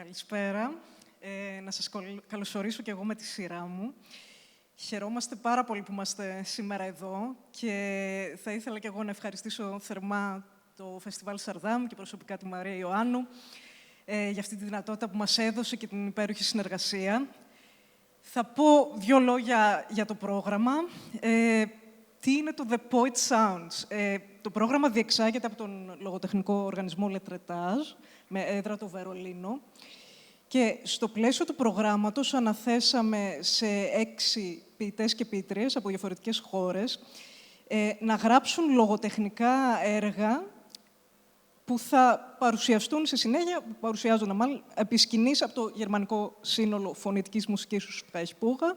Καλησπέρα. Να σας καλωσορίσω και εγώ με τη σειρά μου. Χαιρόμαστε πάρα πολύ που είμαστε σήμερα εδώ και θα ήθελα και εγώ να ευχαριστήσω θερμά το Φεστιβάλ Σαρδάμ και προσωπικά τη Μαρία Ιωάννου για αυτή τη δυνατότητα που μας έδωσε και την υπέροχη συνεργασία. Θα πω δύο λόγια για το πρόγραμμα. Τι είναι το The POETS Sounds? Το πρόγραμμα διεξάγεται από τον λογοτεχνικό οργανισμό Letretage, με έδρα το Βερολίνο. Και στο πλαίσιο του προγράμματος αναθέσαμε σε 6 ποιητές και ποιητρίες από διαφορετικές χώρες να γράψουν λογοτεχνικά έργα που θα παρουσιαστούν στη συνέχεια, που παρουσιάζονται μάλλον επί σκηνής από το γερμανικό σύνολο φωνητικής μουσικής του Sprechprobe.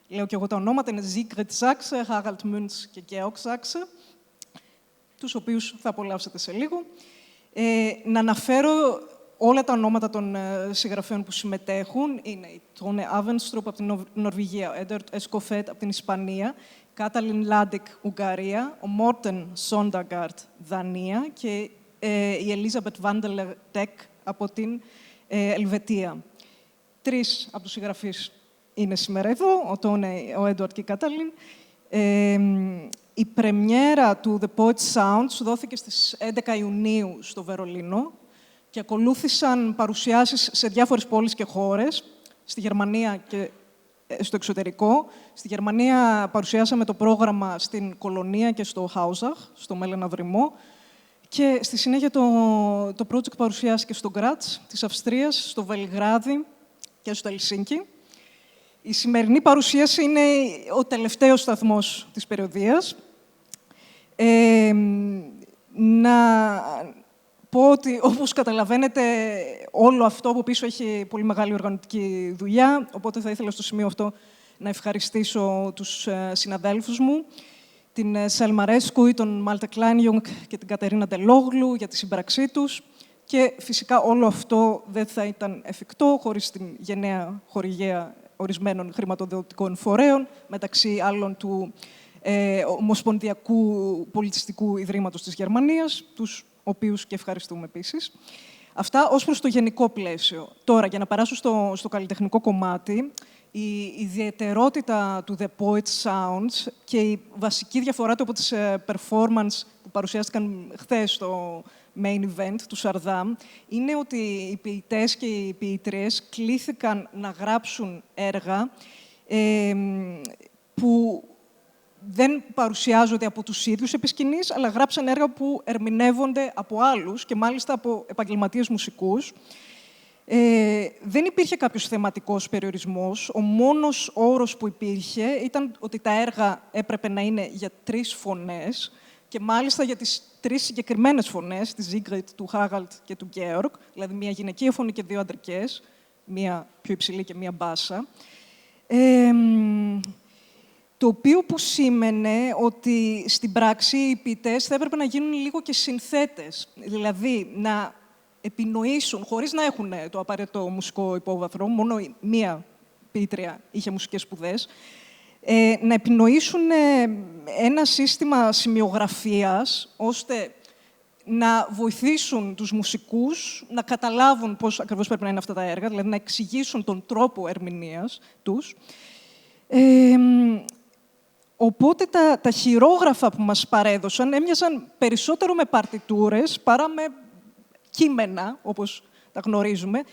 Λέω και εγώ τα ονόματα, είναι Sigrid Sachse, Harald Münz και Georg Sachse, τους οποίους θα απολαύσετε σε λίγο. Να αναφέρω όλα τα ονόματα των συγγραφέων που συμμετέχουν. Είναι η Τόνε Αβενστρουπ από την Νορβηγία, ο Έντουαρτ Εσκοφέτ από την Ισπανία, Κάταλιν Λάντικ, Ουγγαρία, ο Μόρτεν Σόνταγκαρτ, Δανία και η Ελίζαμπετ Βάντελερ Τεκ από την Ελβετία. 3 από τους συγγραφείς είναι σήμερα εδώ, ο Τόνε, ο Έντουαρτ και η Κάταλιν. Η πρεμιέρα του The POETS Sounds δόθηκε στις 11 Ιουνίου στο Βερολίνο και ακολούθησαν παρουσιάσεις σε διάφορες πόλεις και χώρες, στη Γερμανία και στο εξωτερικό. Στη Γερμανία παρουσιάσαμε το πρόγραμμα στην Κολονία και στο Χάουζαχ, στο Μέλενα Δρυμό. Και στη συνέχεια το project παρουσιάστηκε στο Γκράτς της Αυστρίας, στο Βελιγράδι και στο Ελσίνκι. Η σημερινή παρουσίαση είναι ο τελευταίος σταθμός της περιοδίας. Να πω ότι, όπως καταλαβαίνετε, όλο αυτό από πίσω έχει πολύ μεγάλη οργανωτική δουλειά, οπότε θα ήθελα στο σημείο αυτό να ευχαριστήσω τους συναδέλφους μου, την Σέλμα Ρέσκουι, τον Μάλτε Κλάινιονγκ και την Κατερίνα Ντελόγλου για τη σύμπραξή τους. Και φυσικά όλο αυτό δεν θα ήταν εφικτό χωρίς την γενναία χορηγία ορισμένων χρηματοδοτικών φορέων, μεταξύ άλλων του Ομοσπονδιακού Πολιτιστικού Ιδρύματος της Γερμανίας, τους οποίους και ευχαριστούμε επίσης. Αυτά ως προς το γενικό πλαίσιο. Τώρα, για να περάσω στο καλλιτεχνικό κομμάτι, η ιδιαιτερότητα του The POETS Sounds και η βασική διαφορά του από τις performance που παρουσιάστηκαν χθες στο main event του Sardam είναι ότι οι ποιητές και οι ποιητρίες κλήθηκαν να γράψουν έργα που δεν παρουσιάζονται από τους ίδιους επί σκηνής, αλλά γράψαν έργα που ερμηνεύονται από άλλους και μάλιστα από επαγγελματίες μουσικούς. Δεν υπήρχε κάποιος θεματικός περιορισμός. Ο μόνος όρος που υπήρχε ήταν ότι τα έργα έπρεπε να είναι για 3 φωνές και μάλιστα για τις 3 συγκεκριμένες φωνές, της Sigrid, του Harald και του Georg, δηλαδή μία γυναικεία φωνή και 2 αντρικές, μία πιο υψηλή και μία μπάσα. Το οποίο που σήμαινε ότι στην πράξη οι ποιητές θα έπρεπε να γίνουν λίγο και συνθέτες, δηλαδή να επινοήσουν, χωρίς να έχουν το απαραίτητο μουσικό υπόβαθρο, μόνο μία ποιήτρια είχε μουσικές σπουδές, να επινοήσουν ένα σύστημα σημειογραφίας, ώστε να βοηθήσουν τους μουσικούς να καταλάβουν πώς ακριβώς πρέπει να είναι αυτά τα έργα, δηλαδή να εξηγήσουν τον τρόπο ερμηνείας τους. Οπότε τα χειρόγραφα που μας παρέδωσαν έμοιαζαν περισσότερο με παρτιτούρες παρά με κείμενα, όπως τα γνωρίζουμε.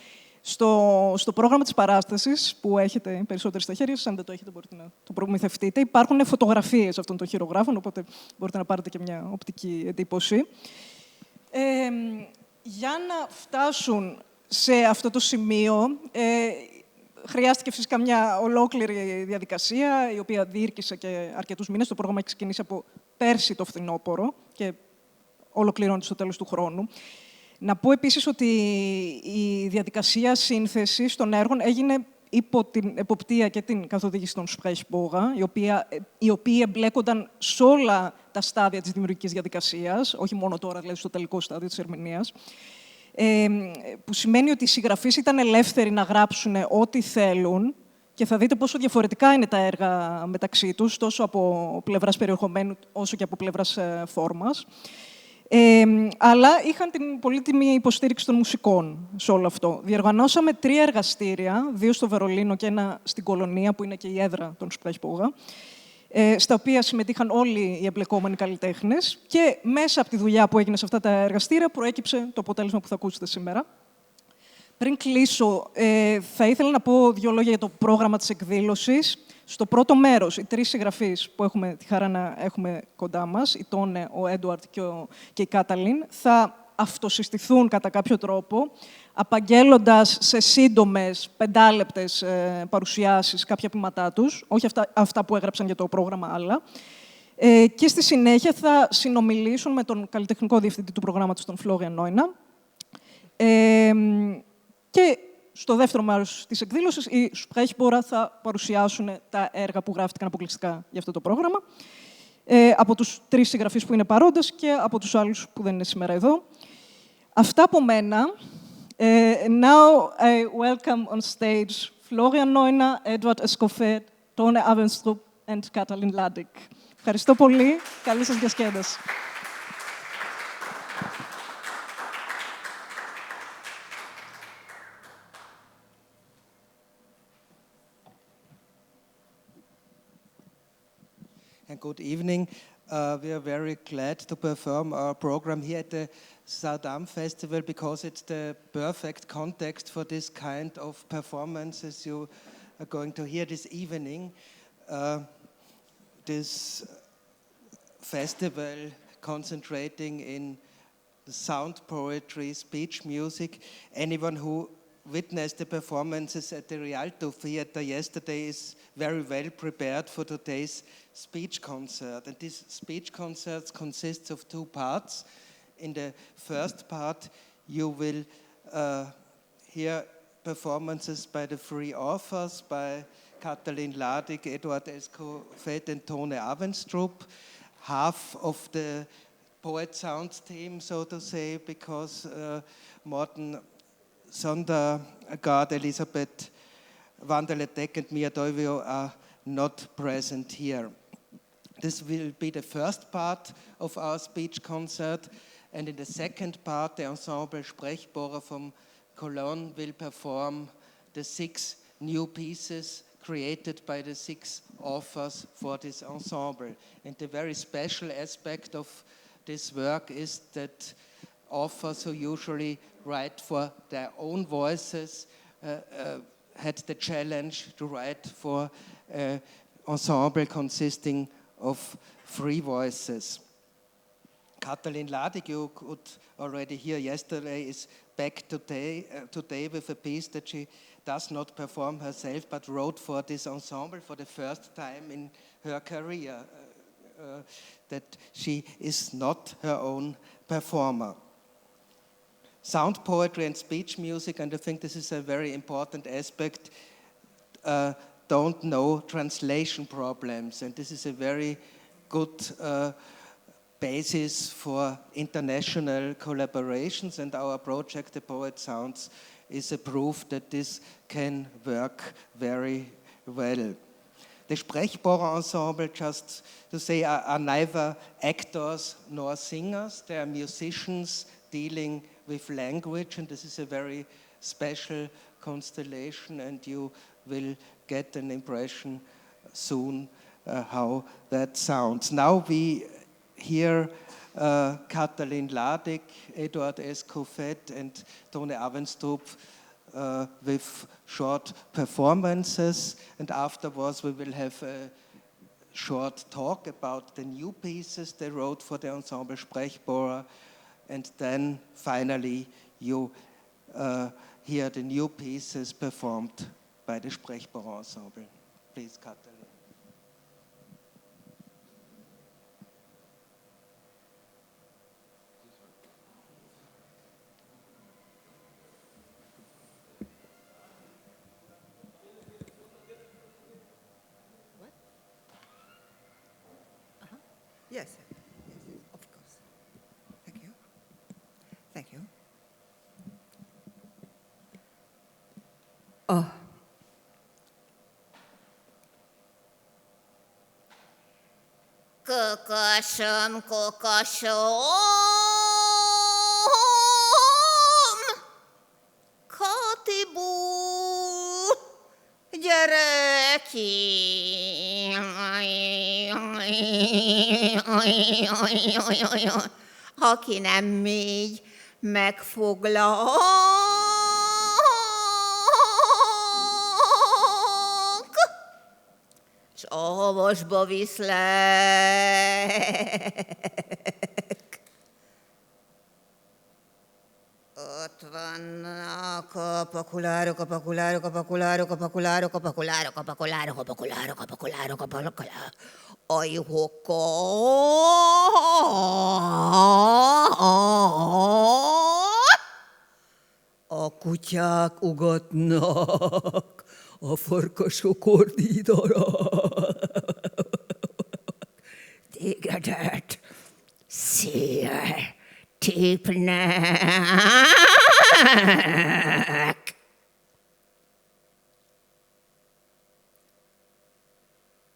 Στο πρόγραμμα της παράστασης, που έχετε περισσότερες στα χέρια σας, αν δεν το έχετε μπορείτε να το προμηθευτείτε, υπάρχουν φωτογραφίες αυτών των χειρογράφων, οπότε μπορείτε να πάρετε και μια οπτική εντύπωση. Για να φτάσουν σε αυτό το σημείο, χρειάστηκε φυσικά μια ολόκληρη διαδικασία, η οποία διήρκησε και αρκετούς μήνες. Το πρόγραμμα έχει ξεκινήσει από πέρσι το φθινόπωρο και ολοκληρώνεται στο τέλος του χρόνου. Να πω επίσης ότι η διαδικασία σύνθεσης των έργων έγινε υπό την εποπτεία και την καθοδήγηση των Sprechprobe, οι οποίοι εμπλέκονταν σε όλα τα στάδια της δημιουργικής διαδικασίας, όχι μόνο τώρα, δηλαδή στο τελικό στάδιο της ερμηνείας, που σημαίνει ότι οι συγγραφείς ήταν ελεύθεροι να γράψουν ό,τι θέλουν και θα δείτε πόσο διαφορετικά είναι τα έργα μεταξύ τους, τόσο από πλευράς περιεχομένου όσο και από πλευράς φόρμας. Αλλά είχαν την πολύτιμη υποστήριξη των μουσικών σε όλο αυτό. Διοργανώσαμε 3 εργαστήρια, 2 στο Βερολίνο και 1 στην Κολονία, που είναι και η έδρα των Sprechbohrer, στα οποία συμμετείχαν όλοι οι εμπλεκόμενοι καλλιτέχνες και μέσα από τη δουλειά που έγινε σε αυτά τα εργαστήρια προέκυψε το αποτέλεσμα που θα ακούσετε σήμερα. Πριν κλείσω, θα ήθελα να πω 2 λόγια για το πρόγραμμα της εκδήλωσης. Στο πρώτο μέρος, οι 3 συγγραφείς που έχουμε τη χαρά να έχουμε κοντά μας, η Τόνε, ο Έντουαρτ και η Κάταλιν, θα αυτοσυστηθούν κατά κάποιο τρόπο, απαγγέλλοντας σε σύντομες, 5λεπτες παρουσιάσεις κάποια ποίηματά τους, όχι αυτά που έγραψαν για το πρόγραμμα, άλλα. Και στη συνέχεια θα συνομιλήσουν με τον καλλιτεχνικό διευθυντή του προγράμματος, τον Φλόριαν Νόινα. Και στο δεύτερο μέρος της εκδήλωσης, οι Sprechbohrer θα παρουσιάσουν τα έργα που γράφτηκαν αποκλειστικά για αυτό το πρόγραμμα, από τους 3 συγγραφείς που είναι παρόντες και από τους άλλους που δεν είναι σήμερα εδώ. Αυτά από μένα. Now I welcome on stage Florian Neuner, Edward Escoffet, Tone Avenstrup and Katalin Ladik. Ευχαριστώ πολύ. Καλή σας διασκέδαση. Good evening. We are very glad to perform our program here at the Sardam Festival because it's the perfect context for this kind of performances you are going to hear this evening. This festival concentrating in the sound poetry, speech music. Anyone who witnessed the performances at the Rialto Theatre yesterday is very well prepared for today's speech concert. And this speech concert consists of 2 parts. In the first part, you will hear performances by the 3 authors, by Katalin Ladik, Eduard Escoffet and Tone Avenstrup. Half of the Poet Sounds team, so to say, because Morten Sondergaard, Elisabeth Wanderledek and Mia Doivio are not present here. This will be the first part of our speech concert, and in the second part, the ensemble Sprechbohrer from Cologne will perform the 6 new pieces created by the 6 authors for this ensemble. And the very special aspect of this work is that authors who usually write for their own voices had the challenge to write for an ensemble consisting of 3 voices. Katalin Ladik, you could already hear yesterday, is back today with a piece that she does not perform herself, but wrote for this ensemble for the first time in her career, that she is not her own performer. Sound poetry and speech music, and I think this is a very important aspect, don't know translation problems, and this is a very good basis for international collaborations, and our project, the Poet Sounds, is a proof that this can work very well. The Sprechbohrer ensemble, just to say, are neither actors nor singers. They are musicians dealing with language, and this is a very special constellation, and you will get an impression soon how that sounds. Now we hear Katalin Ladik, Eduard Escoffet and Tone Avenstrup with short performances, and afterwards we will have a short talk about the new pieces they wrote for the ensemble Sprechbohrer, and then finally you hear the new pieces performed by the Sprechbohrer ensemble. Please, Katalin. Yes, of course. Thank you. Thank you. Oh. Кукашом, кукашом. ki, aki nem mégy, megfoglak, s a havasba viszlek. Ott vannak a pakulárok, a pakulárok, a pakulárok, a pakulárok, a pakulárok, a pakulárok, a pakulárok, a pakulárok, a pakulárok, a juhokat. A kutyák ugatnak, a farkasok ordítanak. Tégedet szél tépnek.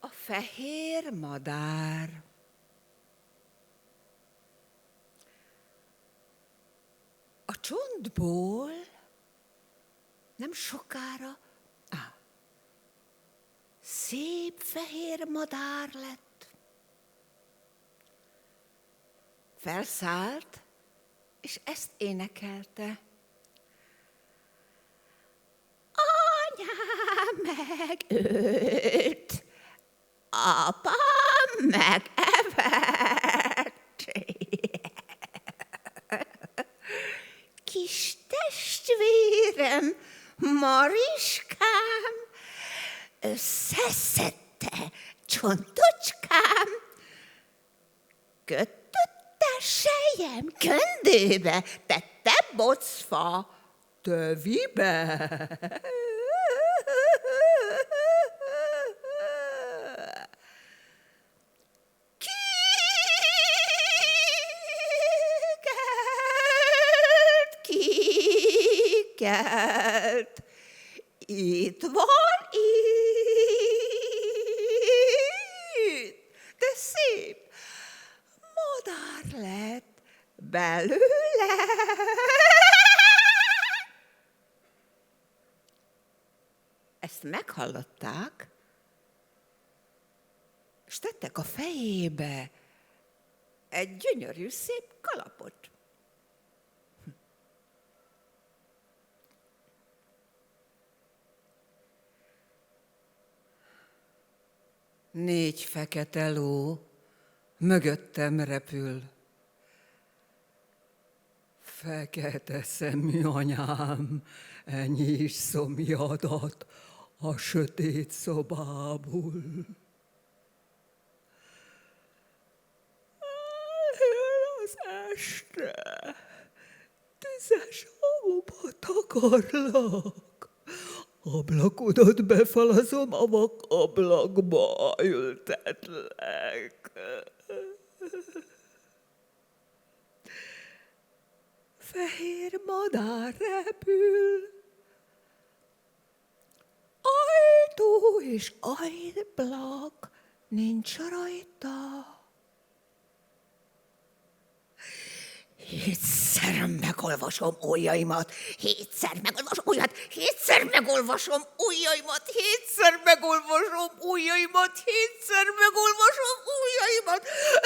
A fehér madár. A csontból nem sokára szép fehér madár lett. Felszállt, és ezt énekelte. Anyám megölt, apám megevert. Kis testvérem, Mariskám, összeszedte csontocskám, kötötte selyem köndőbe, tette bocfa tövibe. Kikelt, itt van, itt, de szép madár lett belőle. Ezt meghallották, és tettek a fejébe egy gyönyörű szép kalapot. 4 fekete ló mögöttem repül. Fekete szemű anyám, enyhíts szomjadat a sötét szobából. Az este tüzes hamuba takarlak. Ablakodat befalazom, a vak ablakba ültetlek. Fehér madár repül, ajtó és ablak nincs rajta. Hétszer megolvasom ujjaimat, hétszer megolvasom ujjat, hétszer megolvasom ujjaimat, hétszer megolvasom ujjaimat, hétszer megolvasom ujjaimat,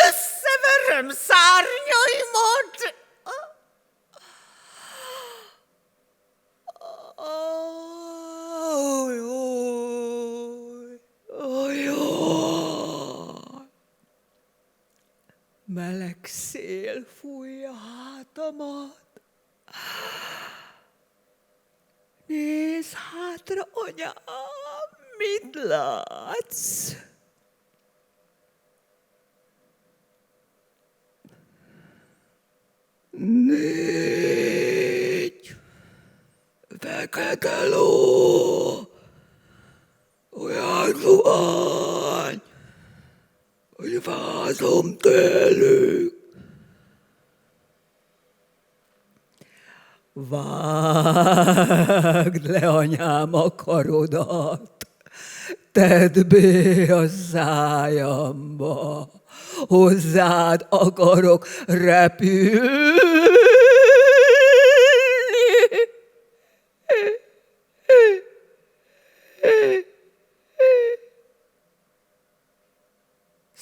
összeverem szárnyaimat. Meleg szél fújja hátamat. Nézz hátra, anyám, mit látsz? Négy fekete ló, olyan zuhany, hogy vázom tőlük. Vágd le, anyám, a karodat, tedd be a szájamba, hozzád akarok repülni.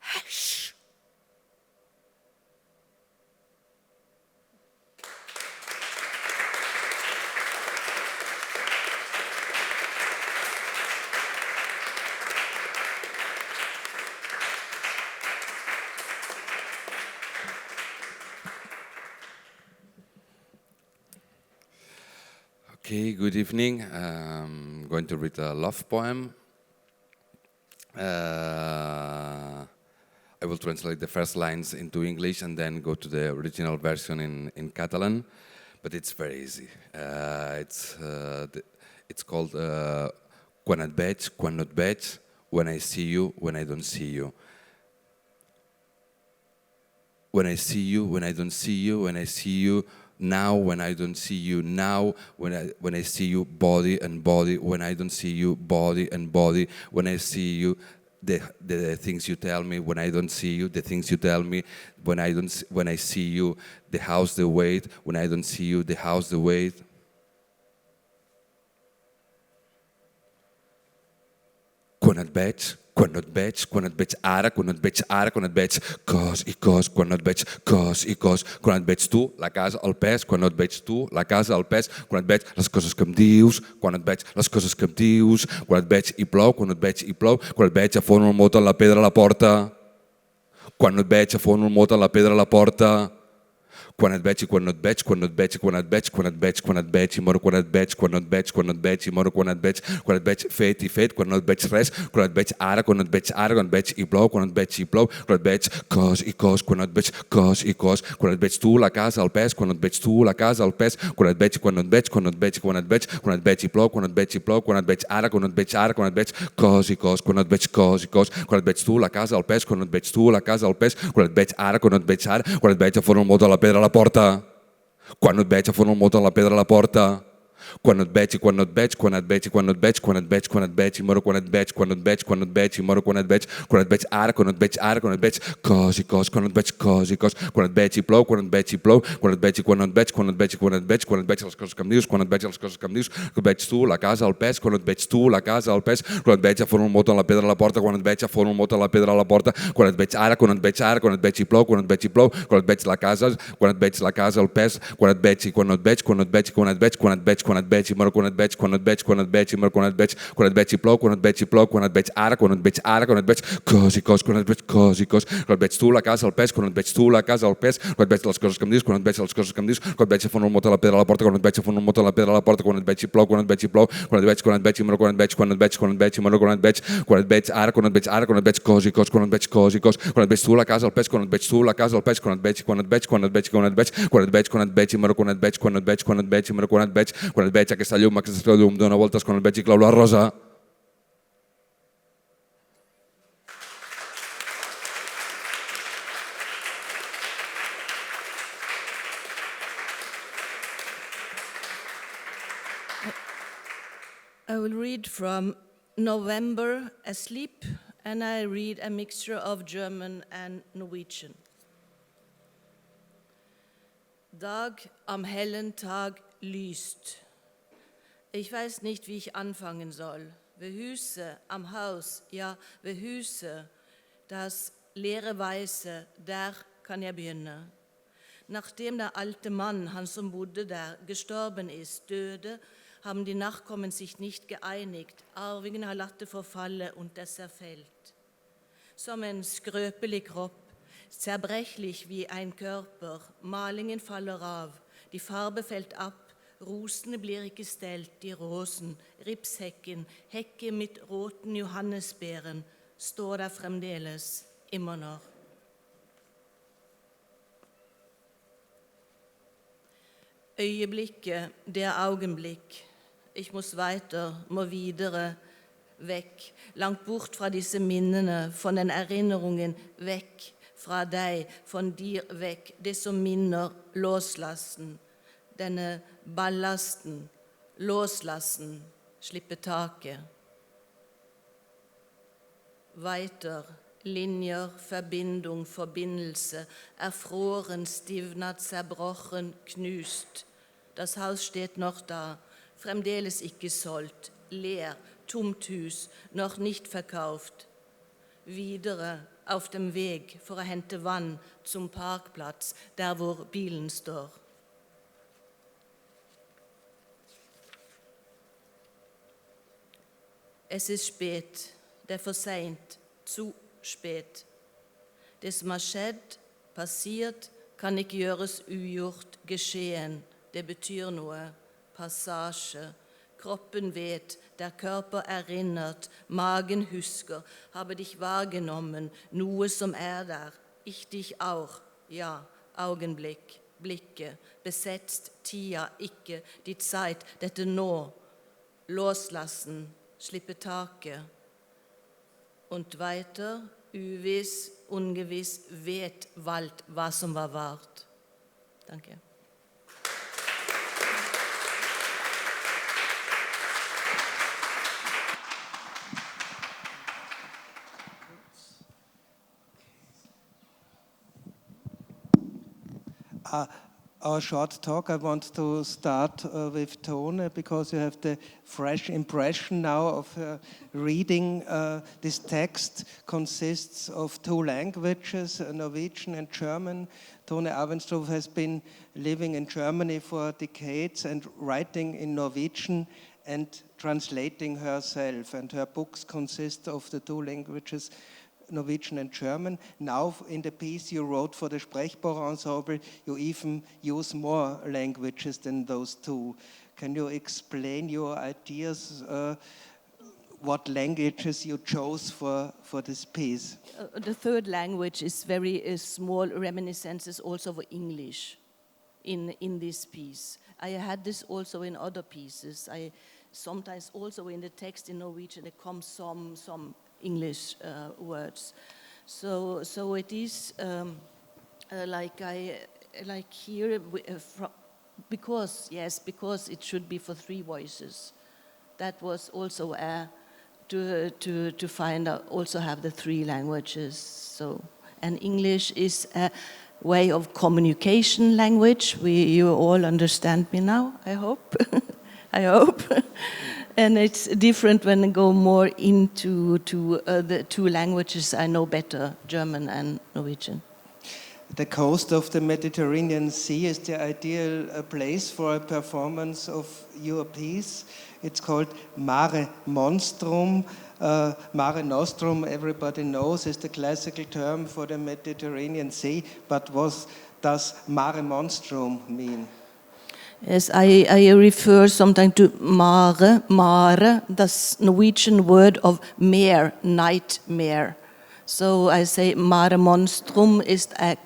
Hush. Okay, good evening. I'm going to read a love poem. I will translate the first lines into English and then go to the original version in Catalan, but it's very easy. It's called Quan et veig, quan no et veig, when I see you, when I don't see you. When I see you, when I don't see you, when I see you now, when I don't see you now, when I see you body and body, when I don't see you body and body, when I see you the things you tell me, when I don't see you, the things you tell me, when I see you, the house, the weight, when I don't see you, the house, the weight. Quan et veig, quan no et veig, quan et veig ara, quan no et veig ara, quan et veig cos i cos, quan no et veig cos i cos, quan et veig tu, la casa, el pes, quan no et veig tu, la casa, el pes, quan et veig les coses que em dius, quan et veig les coses que em dius, quan et veig i plou, quan no et veig i plou, quan et veig a font el mot en la pedra a la porta, quan no et veig a font el mot en la pedra a la porta, quan et veig i quan no et veig, quan no et veig i quan et veig, quan et veig, quan et veig i moro quan et veig, quan no et veig, quan no et veig i moro quan et veig fet i fet, quan no et veig res, quan et veig ara, quan no et veig ara, quan et veig i plou, quan et veig i plou, quan et veig cos i cos, quan no et veig cos i cos, quan et veig tu, la casa, el pes, quan no et veig tu, la casa, el pes, quan et veig i quan no et veig, quan no et veig i quan et veig, quan et veig i plou, quan et veig i plou, quan et veig ara, quan no et veig ara, quan et veig cos i cos, quan no et veig cos i cos, quan et veig tu, la casa, el pes, quan no et veig tu, la casa, el pes, quan et veig ara, quan no et veig ara, quan et veig a font el mot a la pedra a la porta. Quan no et veig a font el mot a la pedra a la porta, quan no et veig i quan no et veig, quan et veig i quan no et veig, quan et veig, quan et veig i moro quan et veig, quan no et veig, quan no et veig i moro quan et veig ara, quan no et veig ara, quan et veig cos i cos, quan no et veig cos i cos, quan et veig i plou, quan et veig i plou, quan et veig i quan no et veig, quan et veig i quan et veig, quan et veig les coses que em dius, quan et veig les coses que em dius, quan et veig tu, la casa, el pes, quan et veig tu, la casa, el pes, quan et veig a font el mot a la pedra a la porta, quan et veig a font el mot a la pedra a la porta, quan et veig ara, quan et veig ara, quan et veig i plou, quan et veig i plou, quan et veig la casa, quan et veig la casa, el pes, quan et veig i quan no et veig, quan no et veig i quan et veig, quan et veig, quan et veig i moro quan et veig, quan et veig, quan et veig i moro quan et veig i plou, quan et veig i plou, quan et veig ara, quan et veig ara, quan et veig cos i cos, quan et veig cos i cos, quan et veig tu, la casa, el pes, quan et veig tu, la casa, el pes, quan et veig les coses que em dius, quan et veig les coses que em dius, quan et veig a font el mot a la pedra a la porta, quan et veig a font el mot a la pedra a la porta, quan et veig i plou, quan et veig i plou, quan et veig i moro quan et veig, quan et veig, quan et veig i moro quan et veig ara, quan et veig ara, quan et veig cos i cos, quan et veig cos i cos, quan et veig tu, la casa, el pes, quan et veig tu, la casa, el pes, quan et veig, quan et veig, quan et veig, quan et veig, quan et veig, quan et veig i moro quan et veig, quan et veig, quan et veig i moro quan et veig aquesta llum dona voltes, quan et veig i clau la rosa. I will read from November Asleep, and I read a mixture of German and Norwegian. Dag am hellen Tag lyst. Ich weiß nicht, wie ich anfangen soll. Ved huset am Haus, ja, ved huset, das leere Weiße, der kann jeg begynne. Nachdem der alte Mann, han som bodde der, gestorben ist, döde, haben die Nachkommen sich nicht geeinigt. Arvingen har latt det forfalle und det zerfällt. Som en skrøpelig kropp, zerbrechlich wie ein Körper, malingen faller av, die Farbe fällt ab, rosene blir ikke stelt, de rosen, ripshekken, hekke mit roten johannesbeeren, står der fremdeles, immer noch. Øyeblikket, der Augenblick. Ich muss weiter, må videre, weg, langt bort fra disse minnene, von den Erinnerungen, weg, fra deg, von dir weg, det som minner, loslassen, denne ballasten, loslassen, slippe taket. Weiter, Linjer, Verbindung, Forbindelse, erfroren, stivnet, zerbrochen, knust. Das Haus steht noch da, fremdeles ikke solgt, leer, tomt hus, noch nicht verkauft. Videre auf dem Weg for å hente vann zum Parkplatz, der hvor bilen står. Es ist spät, det er for sent, zu spät. Det som har skjedd, passiert, kan ikke gjøres ugjort, geschehen. Det betyr noe, passasje. Kroppen vet, der Körper erinnert, Magen husker, habe dich wahrgenommen, noe som er der. Ich dich auch, ja, Augenblick, Blicke, besetzt, tida, ikke, die Zeit, dette nå, loslassen, slippe taket. Und weiter, uviss, ungewiss, vet valgt hva som var vart. Danke. Our short talk, I want to start with Tone, because you have the fresh impression now of reading this text. Consists of two languages, Norwegian and German. Tone Avenstrup has been living in Germany for decades and writing in Norwegian and translating herself. And her books consist of the two languages, Norwegian and German. Now, in the piece you wrote for the Sprechbauer Ensemble, you even use more languages than those two. Can you explain your ideas, what languages you chose for this piece? The third language is very small reminiscences also of English in this piece. I had this also in other pieces. I sometimes also in the text in Norwegian there comes some English words, so it is like here because it should be for three voices. That was also to find out, also have the three languages. So, and English is a way of communication language. You all understand me now, I hope. I hope. And it's different when I go more into the two languages I know better, German and Norwegian. The coast of the Mediterranean Sea is the ideal place for a performance of your piece. It's called Mare Monstrum. Mare Nostrum, everybody knows, is the classical term for the Mediterranean Sea. But what does Mare Monstrum mean? Yes, I refer sometimes to mare, the Norwegian word of mare, nightmare. So I say mare monstrum is a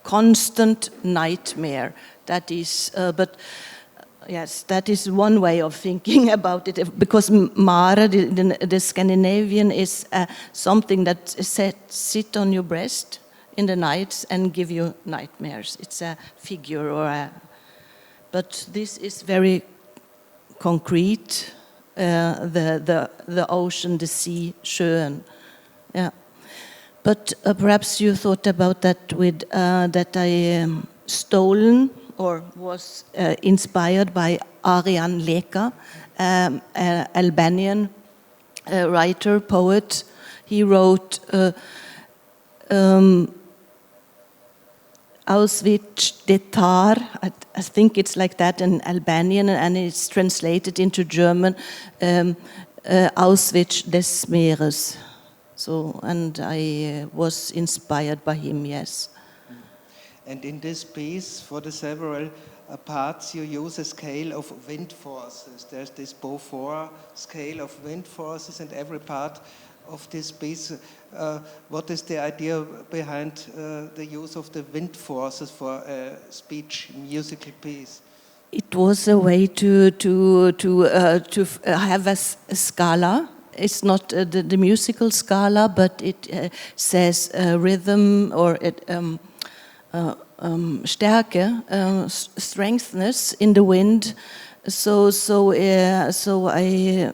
constant nightmare. That is, but yes, that is one way of thinking about it. Because mare, the Scandinavian, is something that sit on your breast in the nights and give you nightmares. It's a figure or a. But this is very concrete, the ocean, the sea, sjøen. Yeah. But perhaps you thought about that with that I stolen or was inspired by Arian Leka, an Albanian writer, poet. He wrote Auschwitz detar, I think it's like that in Albanian, and it's translated into German, Auschwitz des Meeres. So, and I was inspired by him, yes. And in this piece, for the several parts, you use a scale of wind forces. There's this Beaufort scale of wind forces, and every part of this piece, what is the idea behind the use of the wind forces for a speech musical piece? It was a way to have a scala. It's not the musical scala, but it says rhythm or Stärke, strengthness in the wind. So I,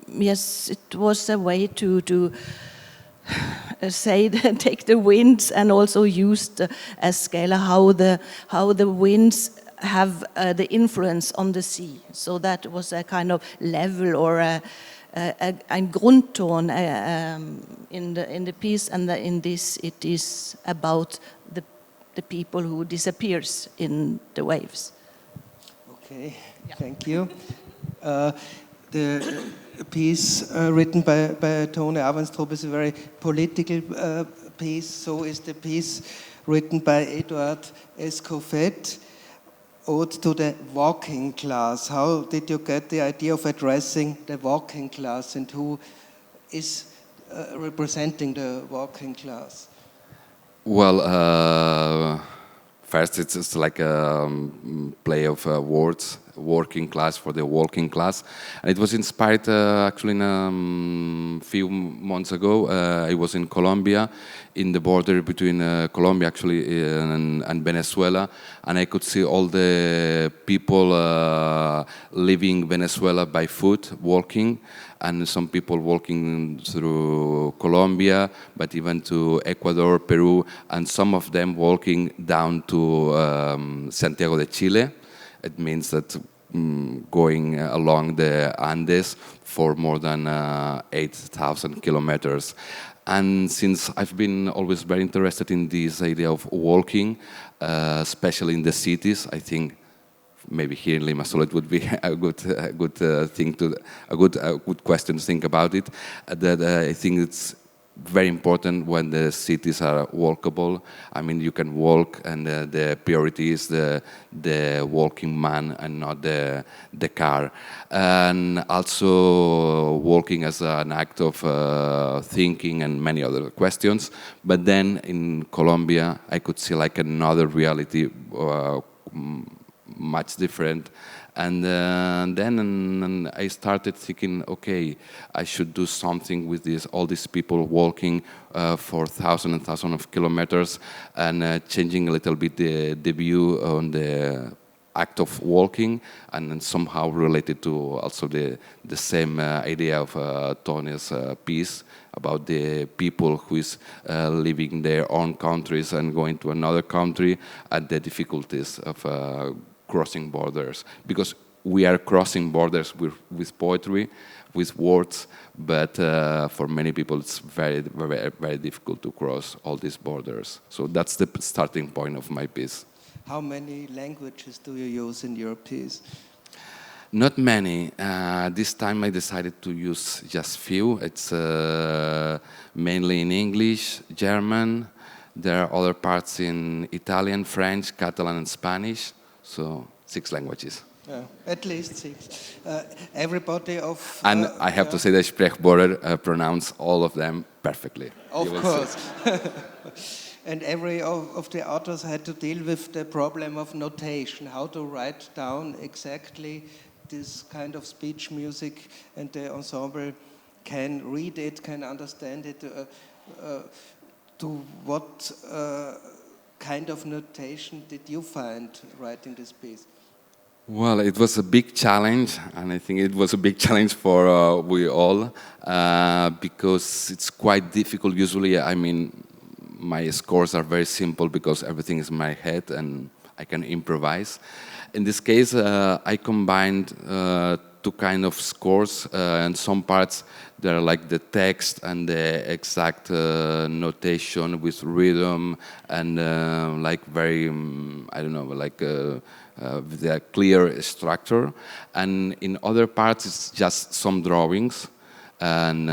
yes, it was a way to say take the winds and also use a scala how the winds have the influence on the sea. So that was a kind of level or ein Grundton in the piece, and in this it is about the people who disappears in the waves. Okay, thank you. The piece written by Tone Avenstrup is a very political piece. So is the piece written by Eduard Escoffet, Ode to the Working Class. How did you get the idea of addressing the working class, and who is representing the working class? Well, first it's like a play of words, working class for the walking class. And it was inspired actually in a few months ago. I was in Colombia, in the border between Colombia actually and Venezuela, and I could see all the people leaving Venezuela by foot, walking, and some people walking through Colombia, but even to Ecuador, Peru, and some of them walking down to Santiago de Chile. It means that going along the Andes for more than 8,000 kilometers. And since I've been always very interested in this idea of walking, especially in the cities, I think maybe here in Limassol it would be a good thing to a good question to think about it. That I think it's very important when the cities are walkable. I mean, you can walk, and the priority is the walking man and not the car. And also walking as an act of thinking and many other questions. But then in Colombia, I could see like another reality, much different. And then I started thinking, okay, I should do something with all these people walking for thousands and thousands of kilometers, and changing a little bit the view on the act of walking, and then somehow related to also the same idea of Tony's piece about the people who is leaving their own countries and going to another country, and the difficulties of crossing borders, because we are crossing borders with poetry, with words, but for many people it's very, very, very difficult to cross all these borders. So that's the starting point of my piece. How many languages do you use in your piece? Not many. This time I decided to use just few. It's mainly in English, German. There are other parts in Italian, French, Catalan, and Spanish. So 6 languages. At least 6. Everybody of... And I have to say that Sprechbohrer pronounce all of them perfectly. Of course. And every of the authors had to deal with the problem of notation, how to write down exactly this kind of speech music, and the ensemble can read it, can understand it. To what kind of notation did you find writing this piece? Well, it was a big challenge, and I think it was a big challenge for we all, because it's quite difficult. Usually, I mean, my scores are very simple because everything is in my head and I can improvise. In this case, I combined two kind of scores, and some parts that are like the text and the exact notation with rhythm and like very, I don't know, like with a clear structure. And in other parts, it's just some drawings. And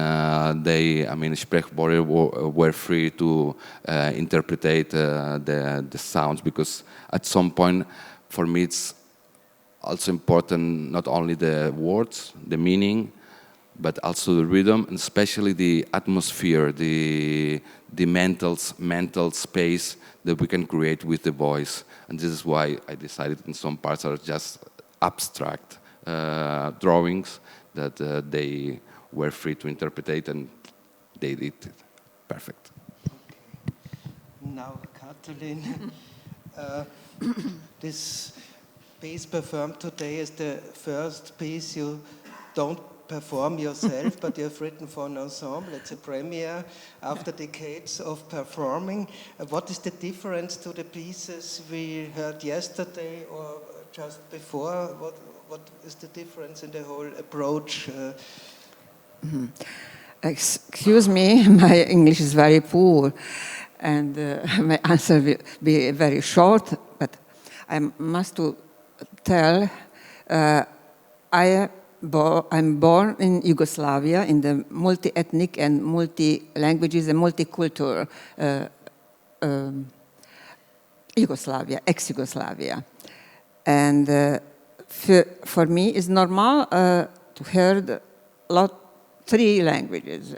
they, I mean, Sprechbore were free to interpret the sounds, because at some point, for me, it's also important not only the words, the meaning, but also the rhythm, and especially the atmosphere, the mental space that we can create with the voice. And this is why I decided in some parts are just abstract drawings that they were free to interpret, and they did it. Perfect. Okay. Now, Katalin, this piece performed today is the first piece you don't perform yourself, but you've written for an ensemble. It's a premiere after decades of performing. What is the difference to the pieces we heard yesterday or just before? What is the difference in the whole approach? Excuse me, my English is very poor, and my answer will be very short, but I must to tell, I'm born in Yugoslavia, in the multi-ethnic and multi-languages and multicultural Yugoslavia, ex-Yugoslavia. And for me, it's normal to hear three languages: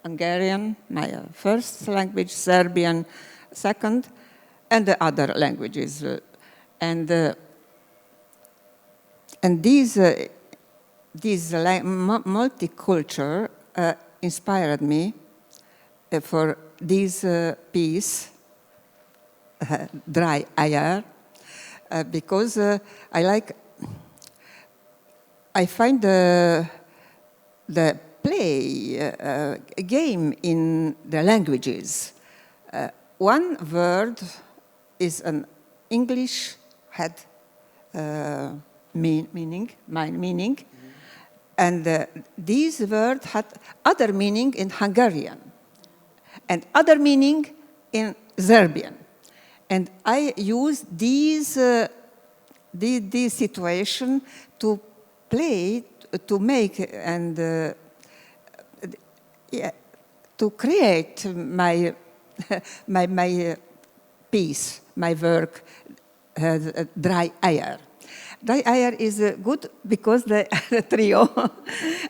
Hungarian, my first language, Serbian, second, and the other languages. And these multicultural inspired me for this piece, Dry Air, because I find the play, a game in the languages. One word is an English had meaning, my meaning, and this word had other meaning in Hungarian and other meaning in Serbian. And I use this situation to play, to make and to create my piece, my work, Dry Air. Dry Air is good because the trio,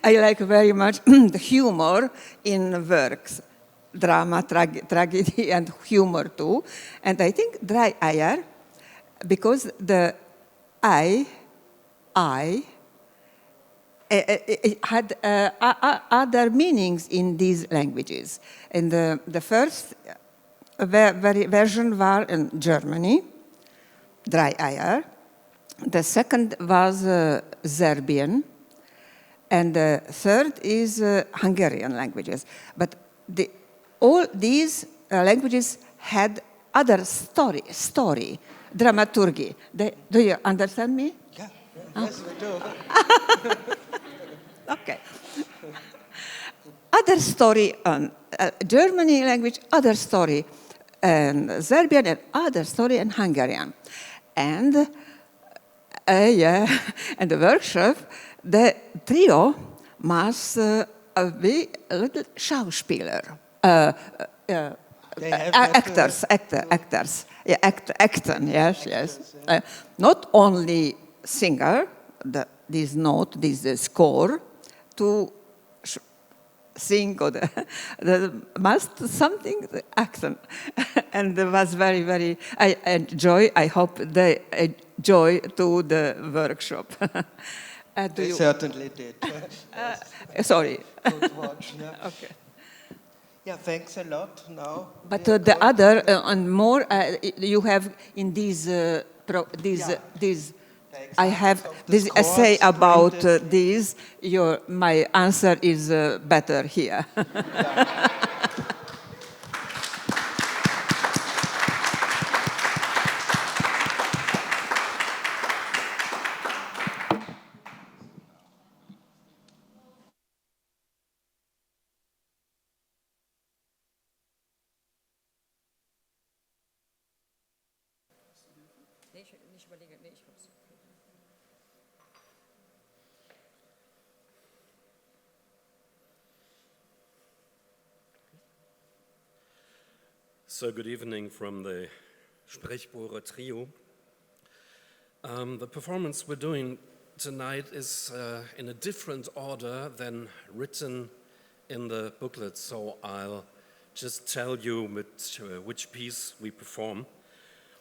I like very much the humor in works, drama, tragedy, and humor too. And I think Dry Air, because the I it had other meanings in these languages. And the first version was in Germany, Dry Air. The second was Serbian, and the third is Hungarian languages. But all these languages had other story, dramaturgy. Do you understand me? Yeah, yes, we do. Okay. Other story on Germany language, other story and Serbian, and other story in Hungarian. And and the workshop, the trio must be a little Schauspieler. Actors. Yeah, acting, yes. Not only singer, this note, this score, to sing or the must something accent. And it was very, very, I enjoy, I hope they enjoy to the workshop. They certainly did. Sorry. Good watch, yeah. Okay. Yeah, thanks a lot. Now, but the other and more you have in these I have this essay about this. My answer is better here. So good evening from the Sprechbohrer Trio. The performance we're doing tonight is in a different order than written in the booklet, so I'll just tell you which piece we perform.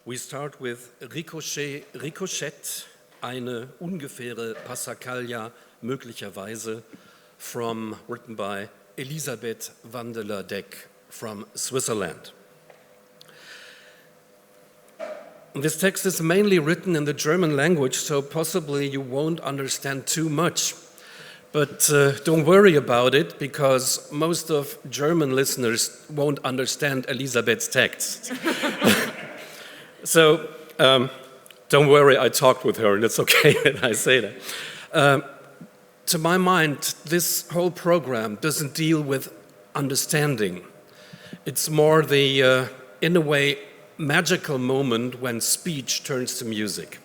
We start with Ricochet, Ricochet, eine ungefähre Passacaglia möglicherweise, written by Elisabeth Vandeler-Deck from Switzerland. This text is mainly written in the German language, so possibly you won't understand too much. But don't worry about it, because most of German listeners won't understand Elisabeth's text. So don't worry, I talked with her, and it's okay that I say that. To my mind, this whole program doesn't deal with understanding. It's more the, in a way, magical moment when speech turns to music.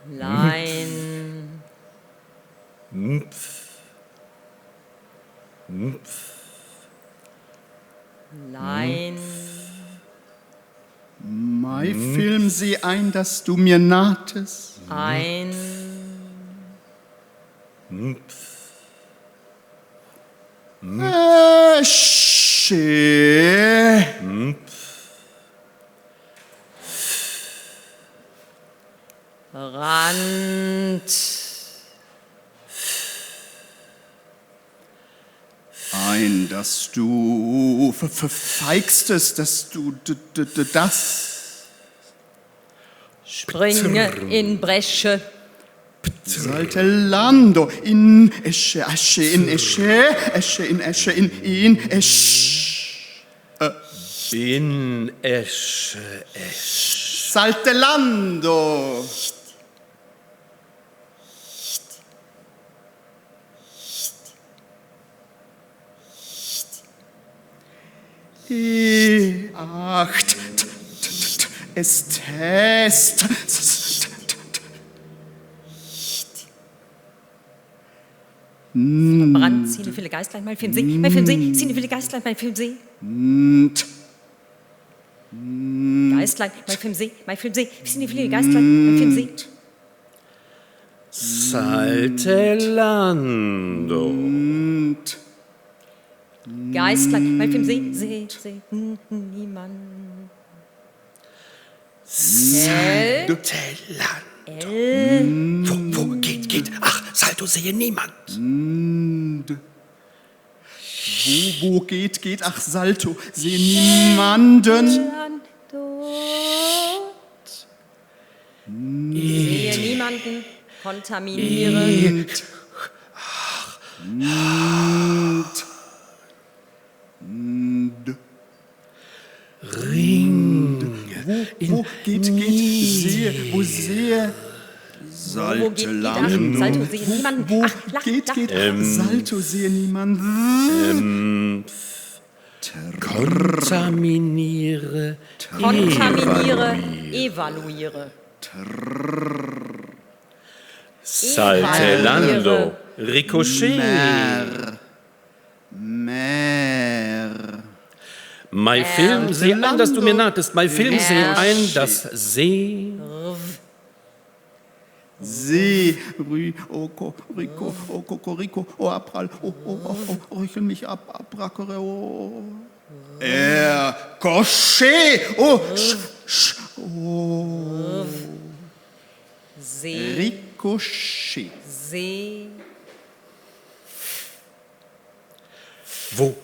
Line. Line. Mai film sie ein, dass du mir nahtest. Ein. Rand. Ein, dass du feigstest, dass du das. Springe in Bresche. Saltellando in Esche, Asche in Esche, Esche in Esche in Esch. In Esche, Esch. Saltellando. Acht. Es test. Verbrannt, cinephile Geistlein, mein Film See, mein Film See, cinephile Geistlein, mein Film See. Geistlein, mein Film See, mein Film See, cinephile Geistlein, mein Film See. Saltellando. Geistlein, mein Film See, niemand. Saltellando. Wo geht? Ach, Salto sehe niemand. Wo geht? Ach, Salto, sehe niemanden. Sehe niemanden, kontaminiere. Ring. Wo geht? Sehe. Saltellando. Salto sehe niemanden. Wo Ach, geht? Salto sehe niemanden. Kontaminiere. Evaluiere. Saltellando. Ricochet. Mer. Mein Film sehe ein, dass du mir nahtest. Mein Film sehe ein, dass See. See, Oko, Rico, Rico, Abral, Rüchel mich ab, Abrackere, Kosche, See. Ricochet. See. Wo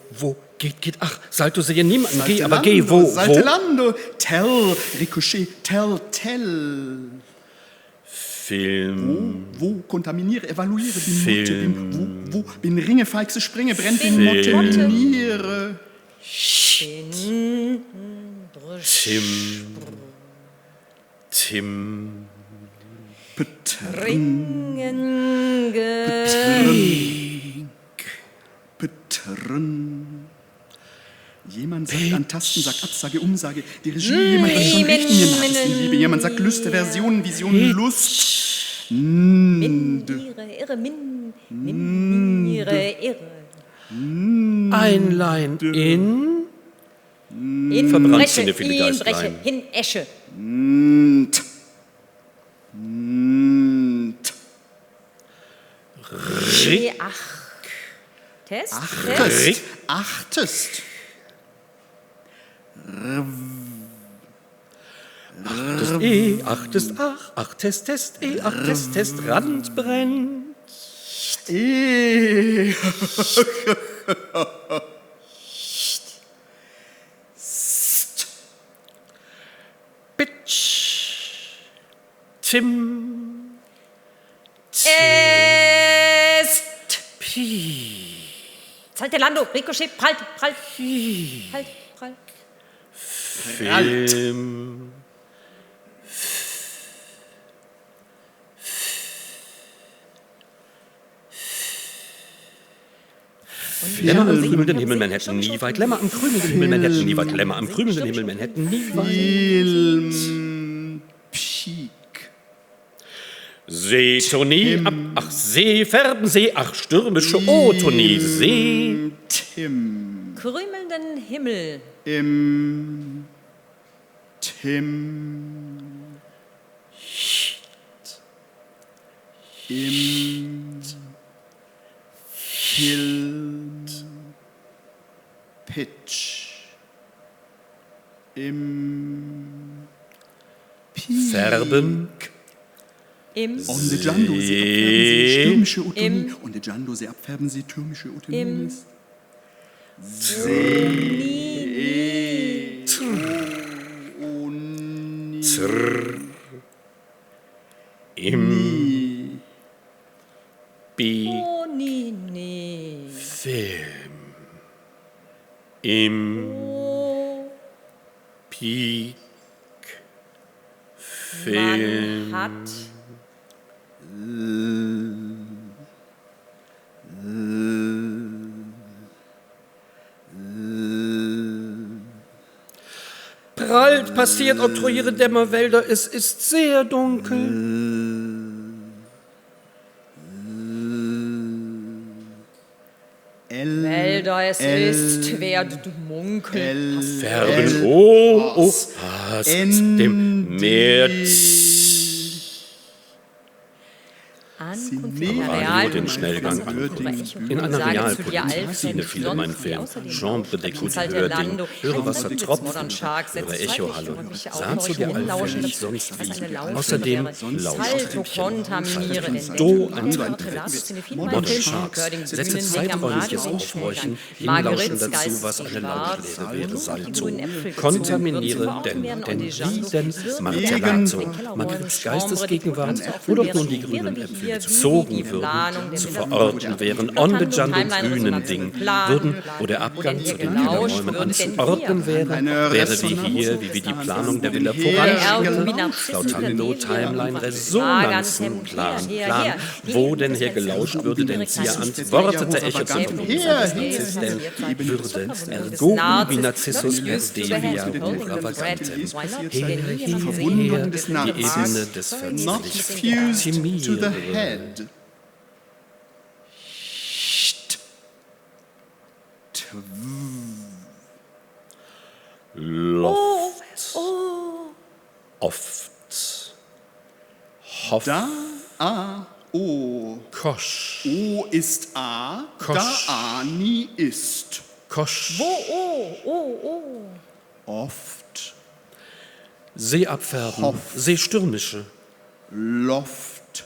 Geht. Ach, Salto sehe niemanden. Geh, aber geh. Wo? Saltelando. Tell, Ricochet, tell. Film. Wo? Kontaminiere, evaluiere, bin Film. Mutte, wo? Bin Ringe, feixe Springe, brenn, bin Motte, miniere. Tim. Betrün. Jemand sagt an Tasten, sagt Absage, Umsage, die Regie, jemand hat schon recht, mir Nachrichtenliebe, jemand sagt Lüste, Versionen, Visionen, Lust. Einlein in verbrannt sinnefviele Geistlein. hin, Esche. Achtest. Achtest, Test, Test, Rand brennt. Bitch. Tim. Saltelando, Ricochet, prallt. Film. Lämmer am krümelnden Himmel Manhattan nie weit. Lämmer am krümelnden Himmel Manhattan nie weit. Lämmer am krümelnden Himmel Manhattan nie weit. Film. Peak. Seetonie, ach Seefärben, ach stürmische Otonie, Tim. Krümelnden Himmel. Im Tim. Im Hild. Pitch. Im Färben. Onde Jando, sie abfärben sie stürmische Utonie. Onde Jando, sie abfärben sie türmische Utonie. Im Film. Im Peak. Film. Man hat Prallt, passiert, oktroyiere Dämmerwälder, es ist sehr dunkel. Wälder, es ist, werd munkel. Färben, oh, passt dem Meer. Radio den Schnellgang an. In einer Realpolitik fiel mein Film. Chambre d'écoute, Hörding, höre Wasser tropfen, höre Echo-Hallo. Sahst du dir allfällig sonst wie? Außerdem lauscht Do ein Zweitwitz. Modern Sharks, letzte zeiträumliches Aufhorchen, hinlauschen dazu, was eine Lauschlehre wäre, Salto. Kontaminiere, denn wie denn Martellato, Margarets Geistesgegenwart, wo doch nun die grünen Äpfel gezogen würden, zu verorten wären, on the Jando Bühnending würden, wo der Abgang zu den Kinderräumen anzuordnen wäre wie hier, wie wir die Planung der Villa voranschritten, Flautando, Timeline, Resonanzen, Plan, wo denn hier gelauscht würde, denn sie antwortete Echo zum Verwundungsnarziss, denn würde ergo ubi Narzissus perdevia ura vagantem, die Ebene des Verzlichs, Head. Loft. Oft. Hoff. Da, A, O. Kosch. O ist A, Kosch. da A nie ist. Kosch. Oft. Seeabfärben. Seestürmische. Loft.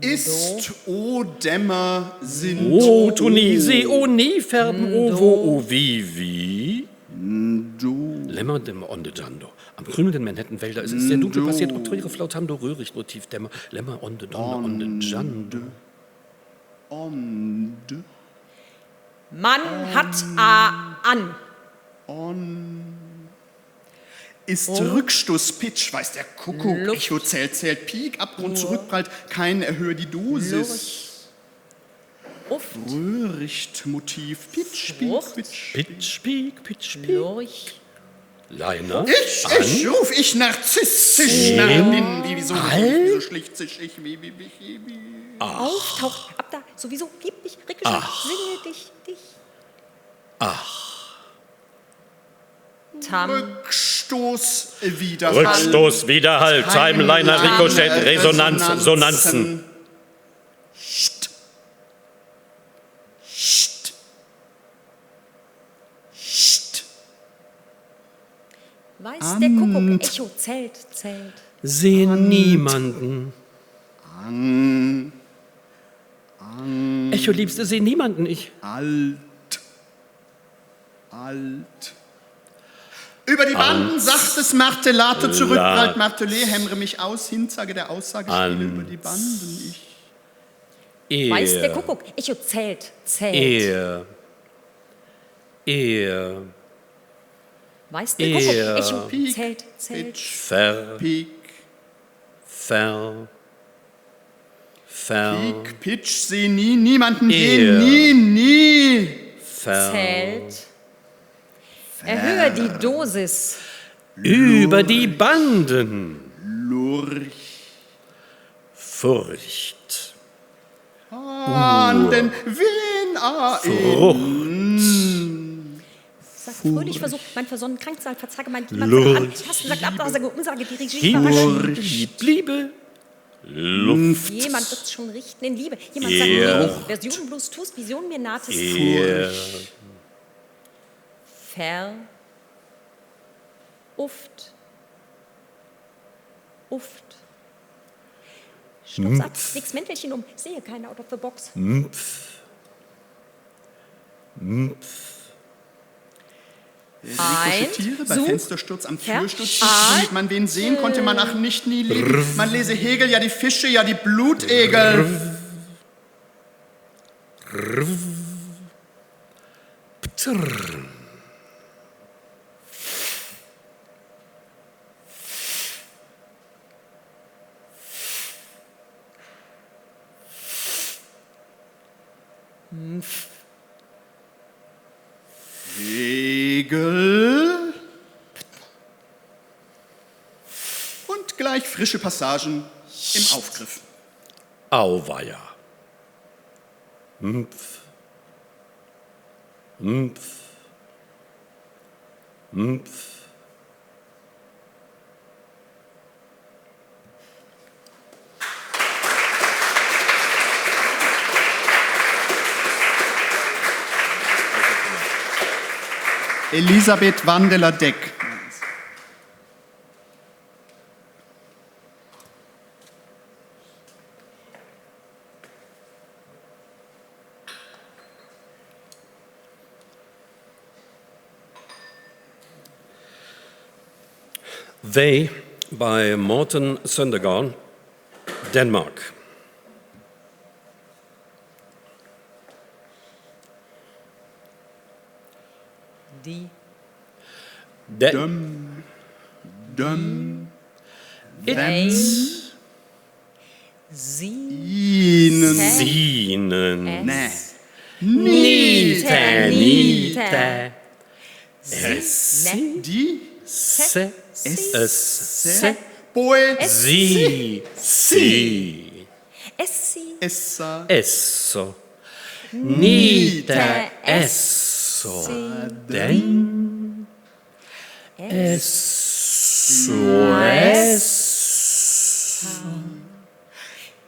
Ist, o Dämmer, sind. O, tu, ni, se, o, nie, verben, o, wo, o, wie. Do. Lämmer, dämmer, onde, jando. Am grünenden Manhattan-Wälder ist es sehr dunkel passiert, oktroyere, flautando, röhrig, motiv, dämmer, lämmer, onde, donde, onde, jando. Onde. Man hat a an. Ist Rückstoß, Pitch, weiß der Kuckuck, Luft. Echo zählt, Pik, Abgrund, zurückprallt, kein erhöhe die Dosis. Uft. Röhricht, Motiv, Pitch, Frucht. Pitch. Pitch, piek, pitch, piek. Lurch. Leiner. Ich ruf ich narzissisch nach bin, wie so schlicht sich ich, wie. Auftaucht. Ab da. Sowieso. Gib dich. Ricochet. Singe dich. Tam. Rückstoß, Widerhall. Rückstoß, Widerhall, Timeliner, Ricochet, Resonanz, Sonanzen. St. Weiß der Kuckuck. Echo zählt. Sehen niemanden. Echo, Liebste, sehen niemanden, ich. Alt. Über die Banden, sachtes Martellate, zurückprallt, Martelé, hämmere mich aus, Hinsage der Aussage, spiele über die Banden, ich. Weiß der Kuckuck. Echo zählt. Weiß der Kuckuck. Echo zählt. Pik, Pik, Pitch, seh nie, niemanden gehen, nie. Zählt. Erhöhe die Dosis. Über die Banden. Lurch. Furcht. Ahnden, wen Sagt fröhlich versucht, mein versonnen Krankzahl, verzage mein Lurch. Tasten sagt Absage, Umsage, die Regie verrascht. Liebe. Luft. Jemand wird's schon richten in Liebe. Jemand sagt mir, Version bloß tust, Vision mir nahtest. Uft. Schnups ab, leg's Mäntelchen um, sehe keine out of the box. Tiere bei Fenstersturz am Türsturz, damit man wen sehen konnte, man ach nicht nie lieben. Man lese Hegel, ja die Fische, ja die Blutegel. Hegel. Und gleich frische Passagen im Aufgriff. Auweia. Elisabeth Wandeler-Deck. They by Morten Søndergaard, Denmark. Die. It's Ihnen. Sienen. Nite. Nite. Die. Se. Es. Poesie. Si. Essi. Essa. Esso. Nite. Esso. Den. Esso.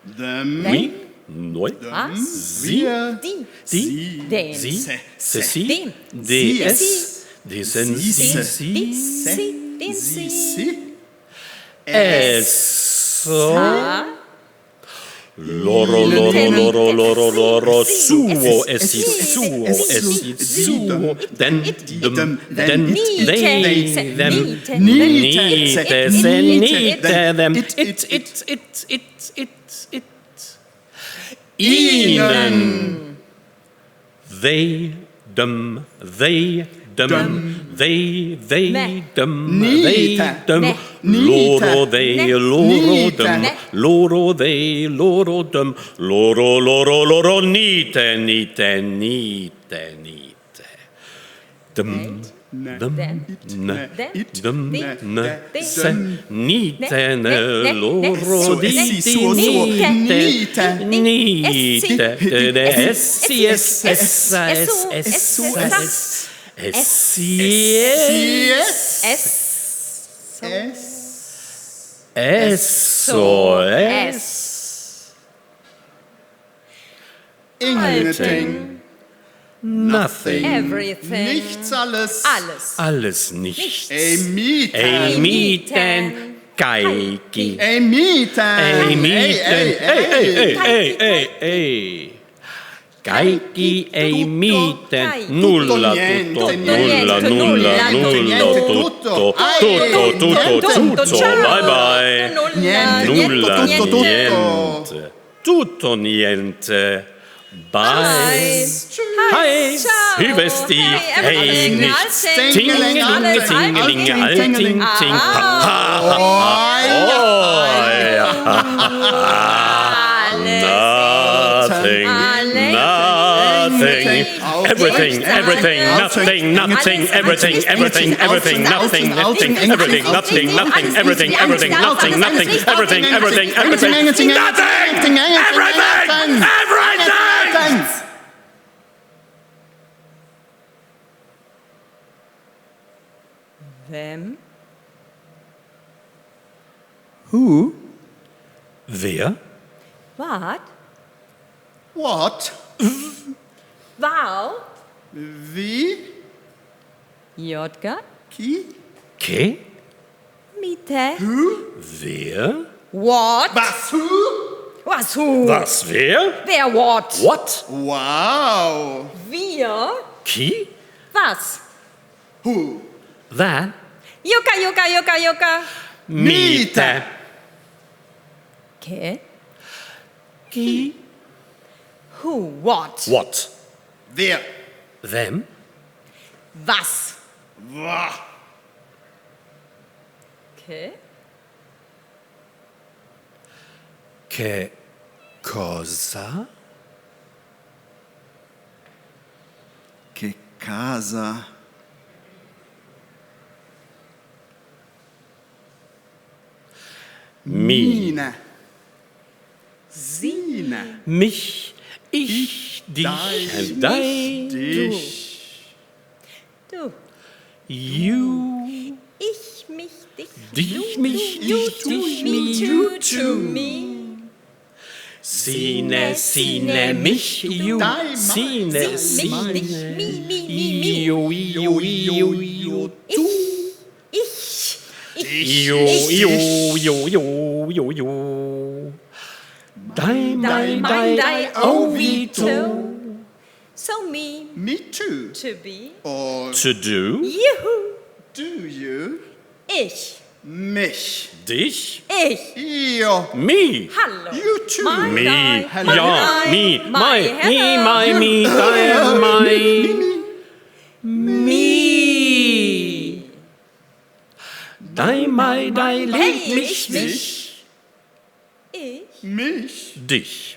Dem. Oui. Noi. Sie. Die. Die. Den. Sie. Sie. Dem. Des. Desen. Sie. Sie. Den. Sie. Esso. Loro, loro, loro, loro, loro, suo, essi, suo, essi, suo, den, dem, den, they, them, nite, se, nite, them, it, ihnen, they, dem, they, dem, loro, they, loro, dem, loro, they, loro, dem, loro, loro, loro, nite, dem, se, nite, ne, loro, SOS. Anything. Nothing. Everything. Nichts alles. Alles nichts. Mieten. Geigi. Mieten. Ey. Geigi, mieten. Nulla, tutto. Bye bye. Nulla, niente. Tutto, niente. Bye. Hi. Hübesti. Hey, nichts. Tingelinge, alting, ting. Nothing. Everything, nothing, everything, everything, everything, everything, Them. Who? Wer? What? What? Wow. Wie? Jotka. Qui? Ke? Mite. Wer? What? Was? Who? Was who? Was? Wer? Wer what? What? Wow. Wir. Ki? Was? Who? That? Joka. Miete. Ke. Ki? Who? What? What? Wer? Them? Was? Wah. Ke. Che cosa? Che casa. Mine. Sine. Mich, ich, dich, dein, Dich. Du. you, Ich, mich, dich. dich, mich, You, ich, to dich, me, mich, you, to me. Sine, mich, you, Dein, Sine, Mich, dich, me. you, Ich. you. Dein, oh, wie to. So me, Me too. to be. Or to do, Juhu. do you? Ich. Mich. dich, Ich. Ihr. me, Hallo. You too. My me, die, ja, my, me, my, hello. me, dein, me. Dein, leg Hey, mich, Mich. Ich. Mich. dich.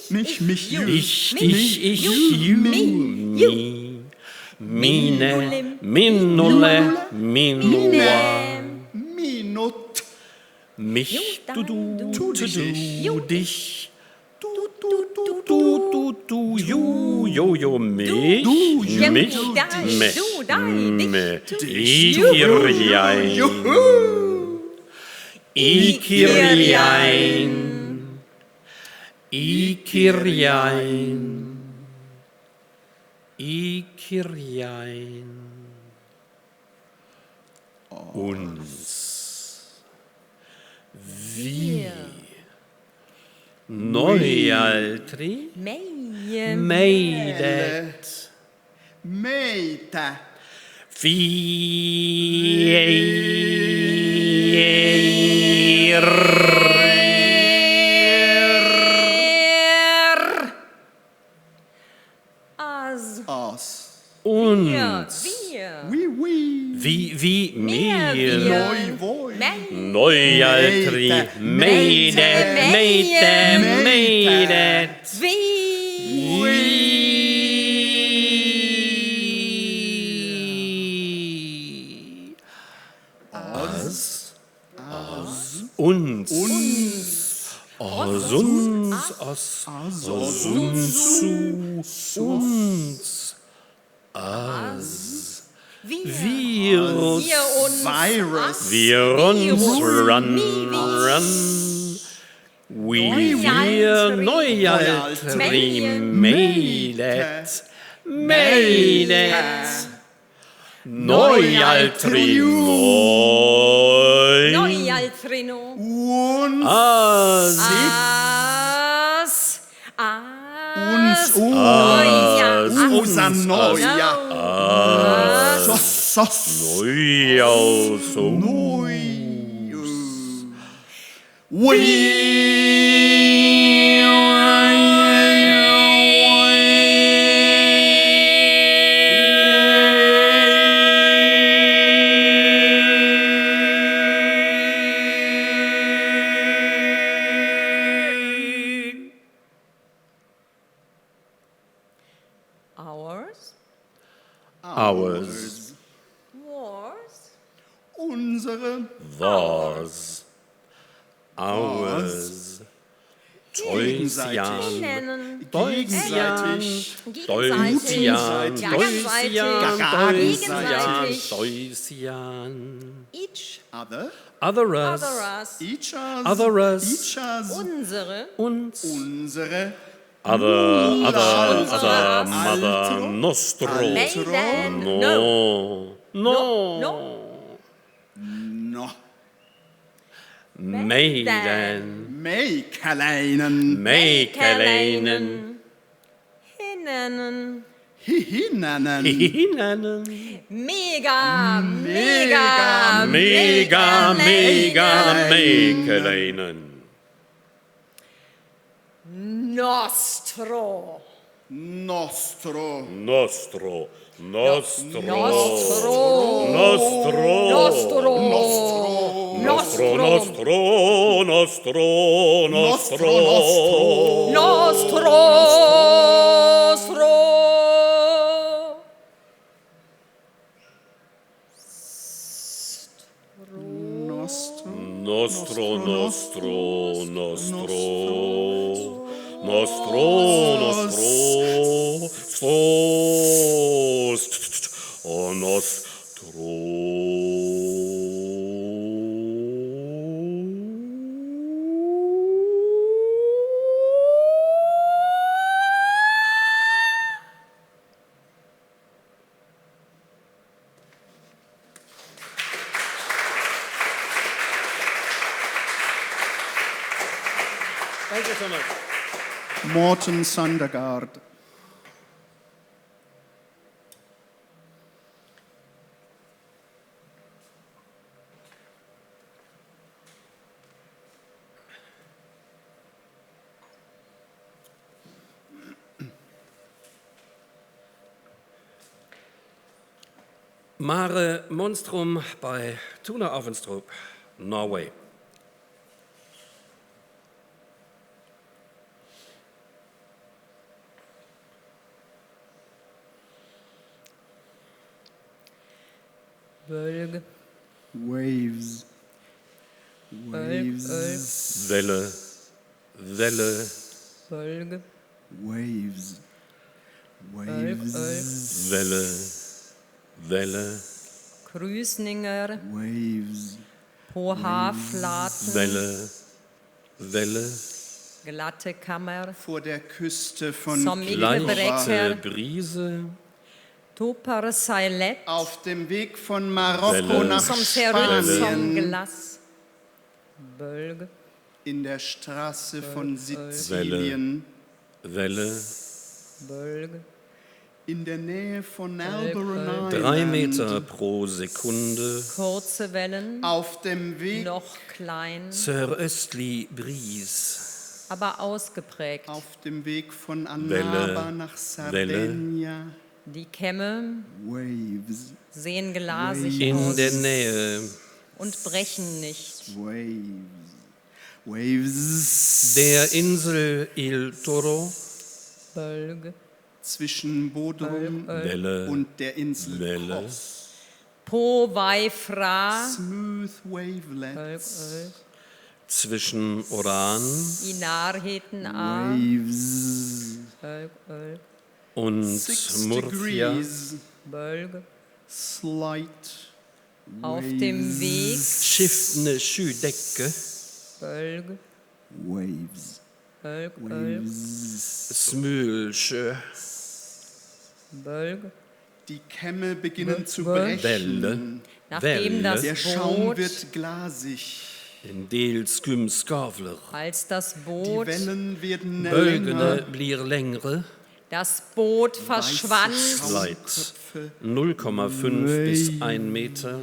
Mich, you. Ich, Me. dich, ich, you, me. Mine, Minule. minua. Minut. Mich, du, Du, dich. Du, jo, mich, mich, Ikirjain. Uns. Wir. Noialtri. Meidet. Meitä. As. Uns. Oui, oui. Wie mir. Noi, voi. Noialtri. Meidet. Uns. Wir Neualtri meidet. Neualtri Unser Neujahr. Ours. Unsere. Was. Ours. Teusian. Gegenseitig. Each. Other. Other us. Each us. Other us. Each us. Unsere. Uns. Unsere. Other, mother, nostro. Maiden. No. Maiden. Meikäläinen. Hinnenen. Hihinänen. Mega. Meikäläinen. Nostro. Thank you so much. Morten Sandergaard. Mare Monstrum bei Tuna Avenstrup, Norway. Bølge. Waves. Welle. Bølge. Waves. Welle. Krusninger. Waves. På havflaten. Welle. Glatte Kammer. Vor der Küste von Som ikke Klova. Leichte Brise. Topper seilet. Auf dem Weg von Marokko Welle. nach Som ser ut som Spanien. glass. Bølge. in der Straße von Sizilien, Welle, Bölge, in der Nähe von Alberon 3 Meter Island, pro Sekunde, kurze Wellen, auf dem Weg, noch klein, Sir-Östli Brise, aber ausgeprägt. auf dem Weg von Annaba nach Sardinia, Die Kämme Waves, sehen glasig in aus der Nähe und brechen nicht. Waves, Waves, der Insel Il Toro, Bölge, zwischen Bodrum Welle, und der Insel Welle, Kos. Po vai fra, Smooth wavelets, zwischen Oran i nærheten av waves, und 6 Murcia, degrees, Bölge, slight auf dem Weg, skiftende skydecke, Bölge, waves, waves. Smulsjø, Bölge. Die Kämme beginnen zu Welle, brechen. Nachdem das Der Schaum Boot, wird glasig. en del skumskavler. als das Die Boot, Wellen werden Bølgene länger. blir lengre, das Boot verschwand, Light 0,5 bis 1 Meter,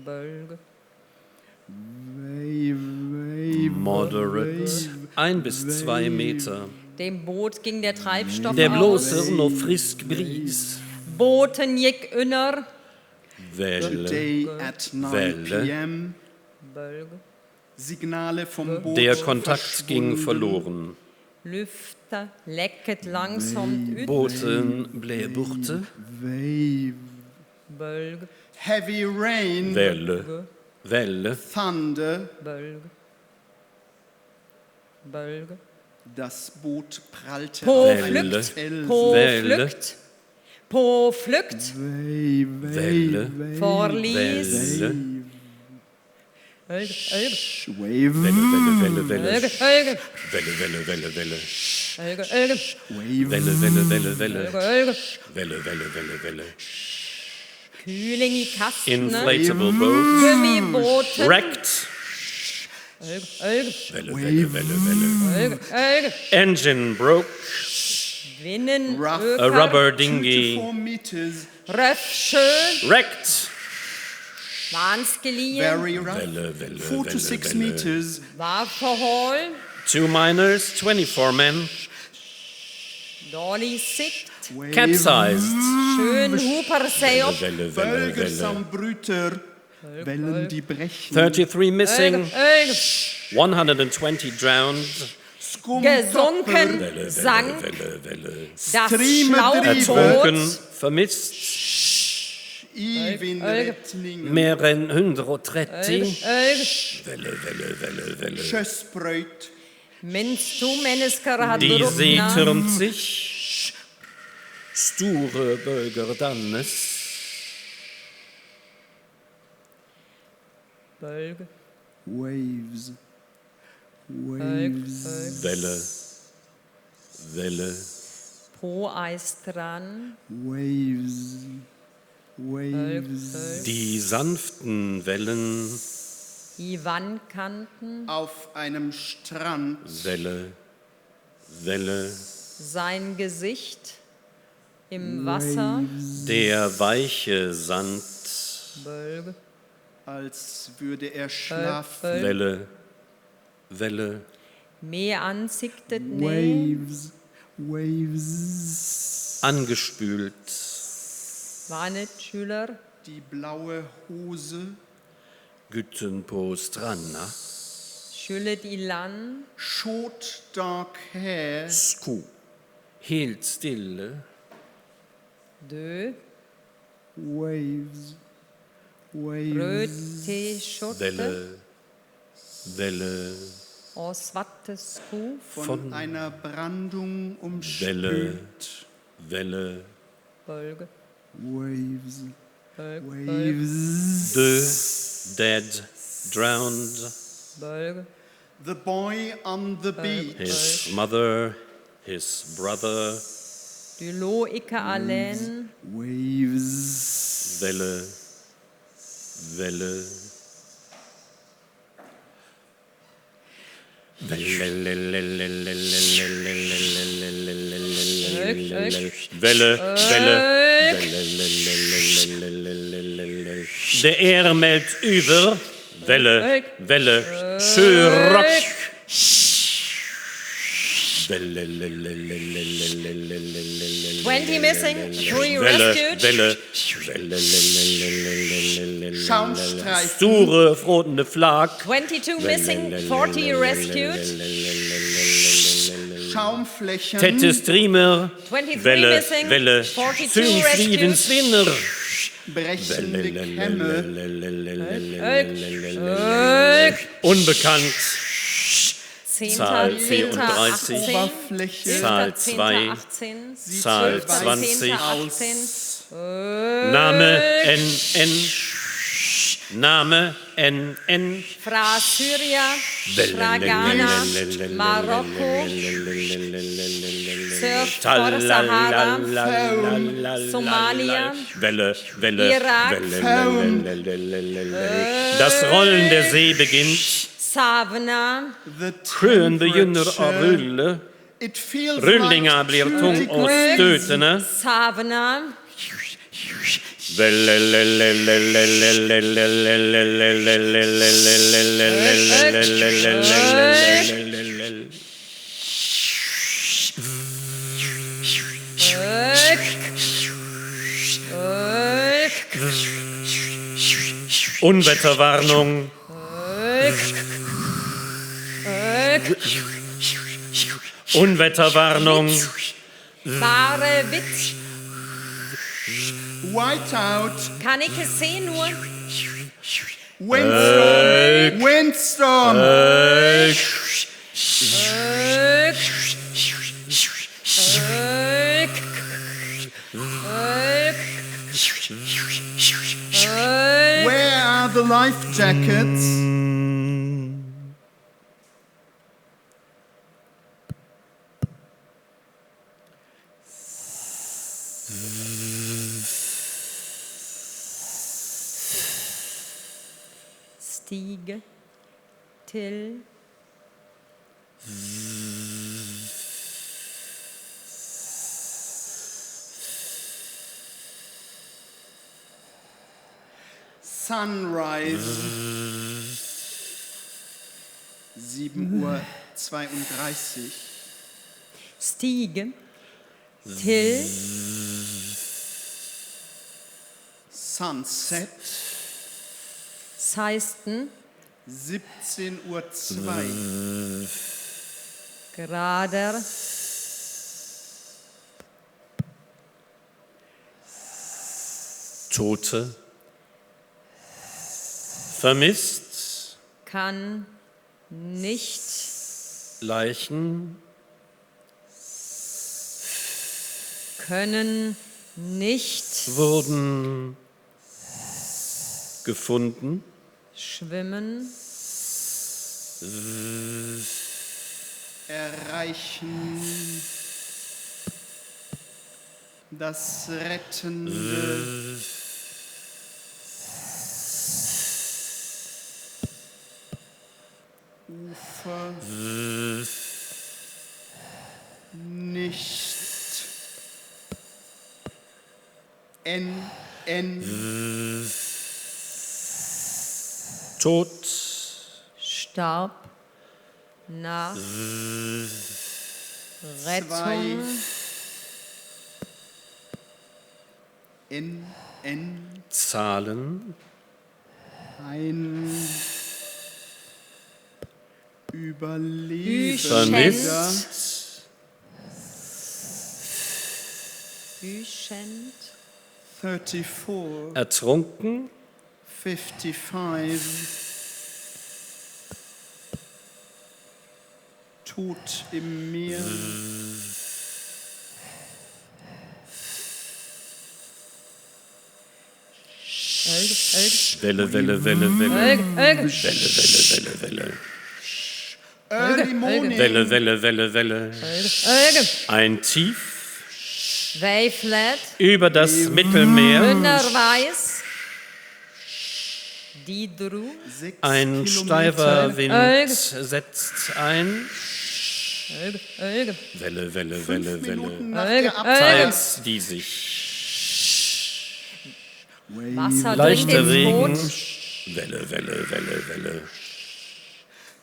Bölge, moderate 1 bis 2 Meter. dem Boot ging der Treibstoff Det aus, blåser nå frisk bris. Booten gikk under, Welle, Today at 9 Welle. p.m. Bölge, Signale vom Boot der Kontakt ging verschwunden. verloren. lufta lekket langsomt ut, Båten ble borte. Wave. Bölge, Heavy rain. Welle, welle, Thunder. Bölge, Bölge, Das Boot prallte Po auf eine Flucht, Felsen. Po Welle. Flucht, Po Flucht, Welle, Verlies, Welle, Bölge, Bölge, Wave. Welle, Welle, Welle, Bölge, Bölge, Welle, Welle, Welle, Welle, Bölge, Bölge, Wave. Welle, Welle, Welle, Welle, Bölge, Welle, Welle, Welle, Welle. Kühling i kastene, Inflatable boat, Gummibåten, wrecked. Bölge, Bölge, Welle, Welle, Welle, Welle. Bölge, Bölge, Engine broke. Winnen, Rough. A rubber 2 to dinghy 4 meters. Röffschön, wrecked. Vanskelige, Very rough. Welle, Welle, 4 to 6 Welle. meters. Varforhold, 2 miners, 24 men, dårlig sikt, Wave. capsized. schön hoper seg opp, Welle, Welle, Bølger Welle. som bryter. Wellen, die brechen. 33 missing, Bölge, 120 drowned. gesunken, Welle, sank, Welle, Welle. das Strime Ertrunken, Schlauchboot, vermisst. Ivinretningen. Mer enn 130. Bölge, Welle, Welle, Welle. Sjøsprøyt. minst 2 mennesker har Die See drukna, tørnet sich. Store bølger dannes. Bölge, Waves. Bölge, Welle, Welle. på ei strand, Waves. Waves. Die sanften Wellen. i vannkanten, Auf einem Strand. Welle, Welle. sein Gesicht im Wasser, Der weiche Sand. Bölge, Als würde er schlafen. Bölge, Welle, Welle. med ansiktet ned, Waves. Waves. Angespült. vannet Die blaue Hose. Gutten på stranda. skyllet i land, Short dark hair. Sko. Helt stille. død, Waves. rød Waves. T-skjorte Welle, Welle. og svarte sko, Von einer Brandung Welle, umspült. Welle. Bölge, Waves. Bölge, Bölge, Waves. 2 dead, drowned. Bölge, The boy on the beach. His mother, his brother. du lå ikke alene, Waves. Welle, Welle. Der Air meldet über. Welle, Welle, Schörock. 20 missing, 3 Welle, rescued. Welle, Schaumstreifen. Sture, frotende Flag. 22 missing, 40 rescued. Schaumflächen. Tette Streamer. 23 Welle, missing, Welle, 42 Zünslieden rescued. Swinner. Brechende Kämme. Unbekannt. 10. Zahl 10. 34. 18. Oberfläche. Zahl 10. 2. 18. Zahl 10. 20. 18. Name NN. Name NN. Fra Syria, Fra Ghana, Marokko, Surf vor Sahara, Somalia, Welle, Welle, Irak, Das Rollen der See beginnt. Savna, Krön begynner å rulle. It feels Rullinga like blir tung shooting og støtende. Savna, Unwetterwarnung. Unwetterwarnung. bare Witz, Whiteout. kann ich es sehen nur? Windstorm. Windstorm. Where are the life jackets? Stig, Till, Sunrise. 7:32 Uhr. Stig, Till, Sunset. Seisten, 17:02 Uhr. Grader, Tote. Vermisst. kann nicht Leichen. können nicht Wurden gefunden. schwimmen, Erreichen das rettende Ufer nicht. Tod. starb nach Rettung, Zahlen. ein Überlebender. Vermisst. Üschend, 34, Ertrunken. 55, Tod im Meer. Welle, Welle, Welle, Welle. Öge, Welle, Welle, Welle, Welle. Early morning. Welle, Welle, Welle, Welle. Öge, Ein Tief Wavelet, über das Mittelmeer. Dünnerweiß, Didru. Ein steifer Wind setzt ein. Welle, Welle, Welle, Welle. Teils die sich. Wasser durch Leichter den Regen. Boot. Welle, Welle, Welle, Welle.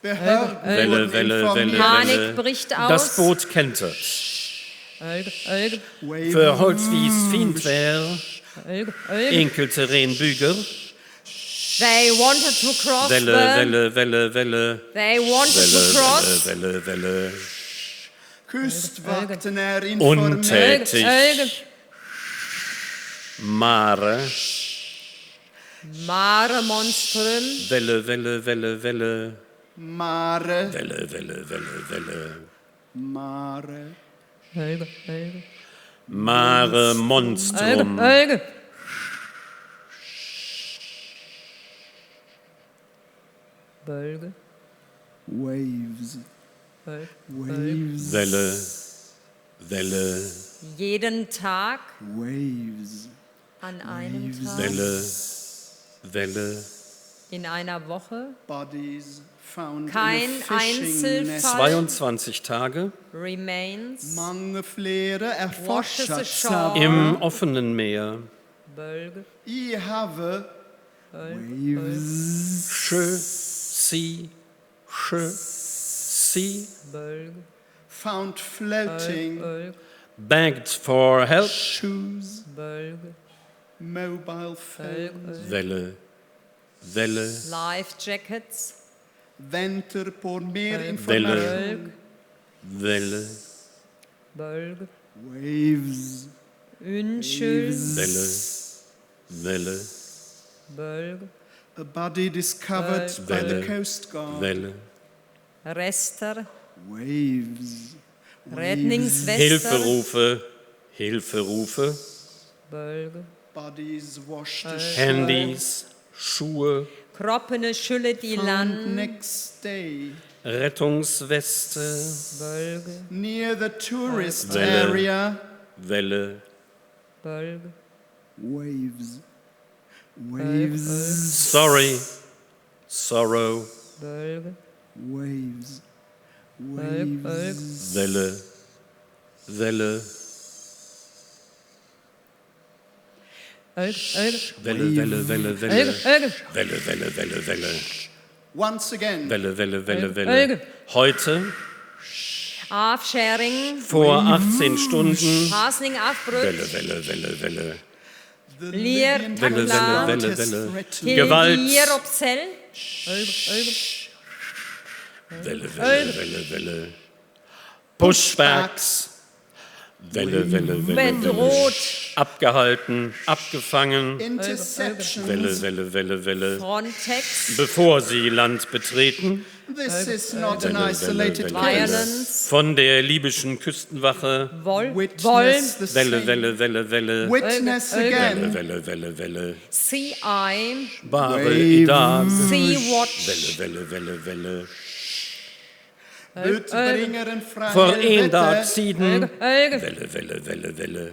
Behörden Welle, wurden Welle, Welle, informiert. Panik Welle. bricht aus. Das Boot kentert. Für Holzwies Fiend wär. Enkelterrain Büger. They wanted to cross Welle, Welle, Welle, Welle. They wanted to cross. Welle, Welle, Welle. Kustwakten informiert. Untätig. Mare. Mare Monstrum. Welle, Welle, Welle, Welle. Mare. Welle, Welle, Welle, Welle. Mare. Mare Monstrum. Bölge. Waves. Waves. Welle, Welle, Jeden Tag Waves. an einem Tag. Welle, Welle. In einer Woche. Bodies found Kein in a fishing net. Einzelfall 22 Tage remains. Mange flere Washes erforscht ashore. im offenen Meer. Bölge. I have waves. Sea, Bölge. Found floating. begged for help. Shoes. Bölge. Mobile phones. Welle, Welle, Life Jackets. Venter på mer Welle, information. Welle, Bölge. Waves. Unschön. Welle, Welle, Bölge. A body discovered by the Welle, Coast Guard. Welle. Rester. Waves. Redningswester. Hilferufe, Hilferufe. Bölge. Bodies washed Handys, Schuhe, Kroppene Schülle die found Land. next day Rettungsweste. Bölge. near the tourist Welle. area. Welle, Bölge. Waves. Waves. sorry, sorrow. Bölge. Waves. Bölge. Waves. Welle, Welle, Welle, Welle, Welle, Welle. Welle, Welle, Welle, Welle. Once again. Welle, Welle, Welle, Welle. Heute, Afsharing. vor 18 Stunden. Pasning afbrut. Welle, Welle, Welle, Welle. The Leer, Libyan Welle, Coast Welle, Guard Welle, has Welle. threatened Gewalt. Hier op cel. Welle, Welle, Welle, Welle. Pushbacks. Welle, Welle, Welle, Welle. Bedroht. Abgehalten, abgefangen. interceptions. Welle, Welle, Welle, Welle. Frontex. Bevor sie Land betreten. This is not an Welle, isolated Welle, Welle. case. Violence. Von der libyschen Küstenwache. Woll. Witness the Welle, same. Welle, Welle, Welle. Witness Welle, again. Welle, Welle, Welle. Sea Eye. Bare Idag. Sea Watch. Welle, Welle, Welle, Welle. Utbringeren fra For en dag helvete. siden. Welle, Welle, Welle, Welle.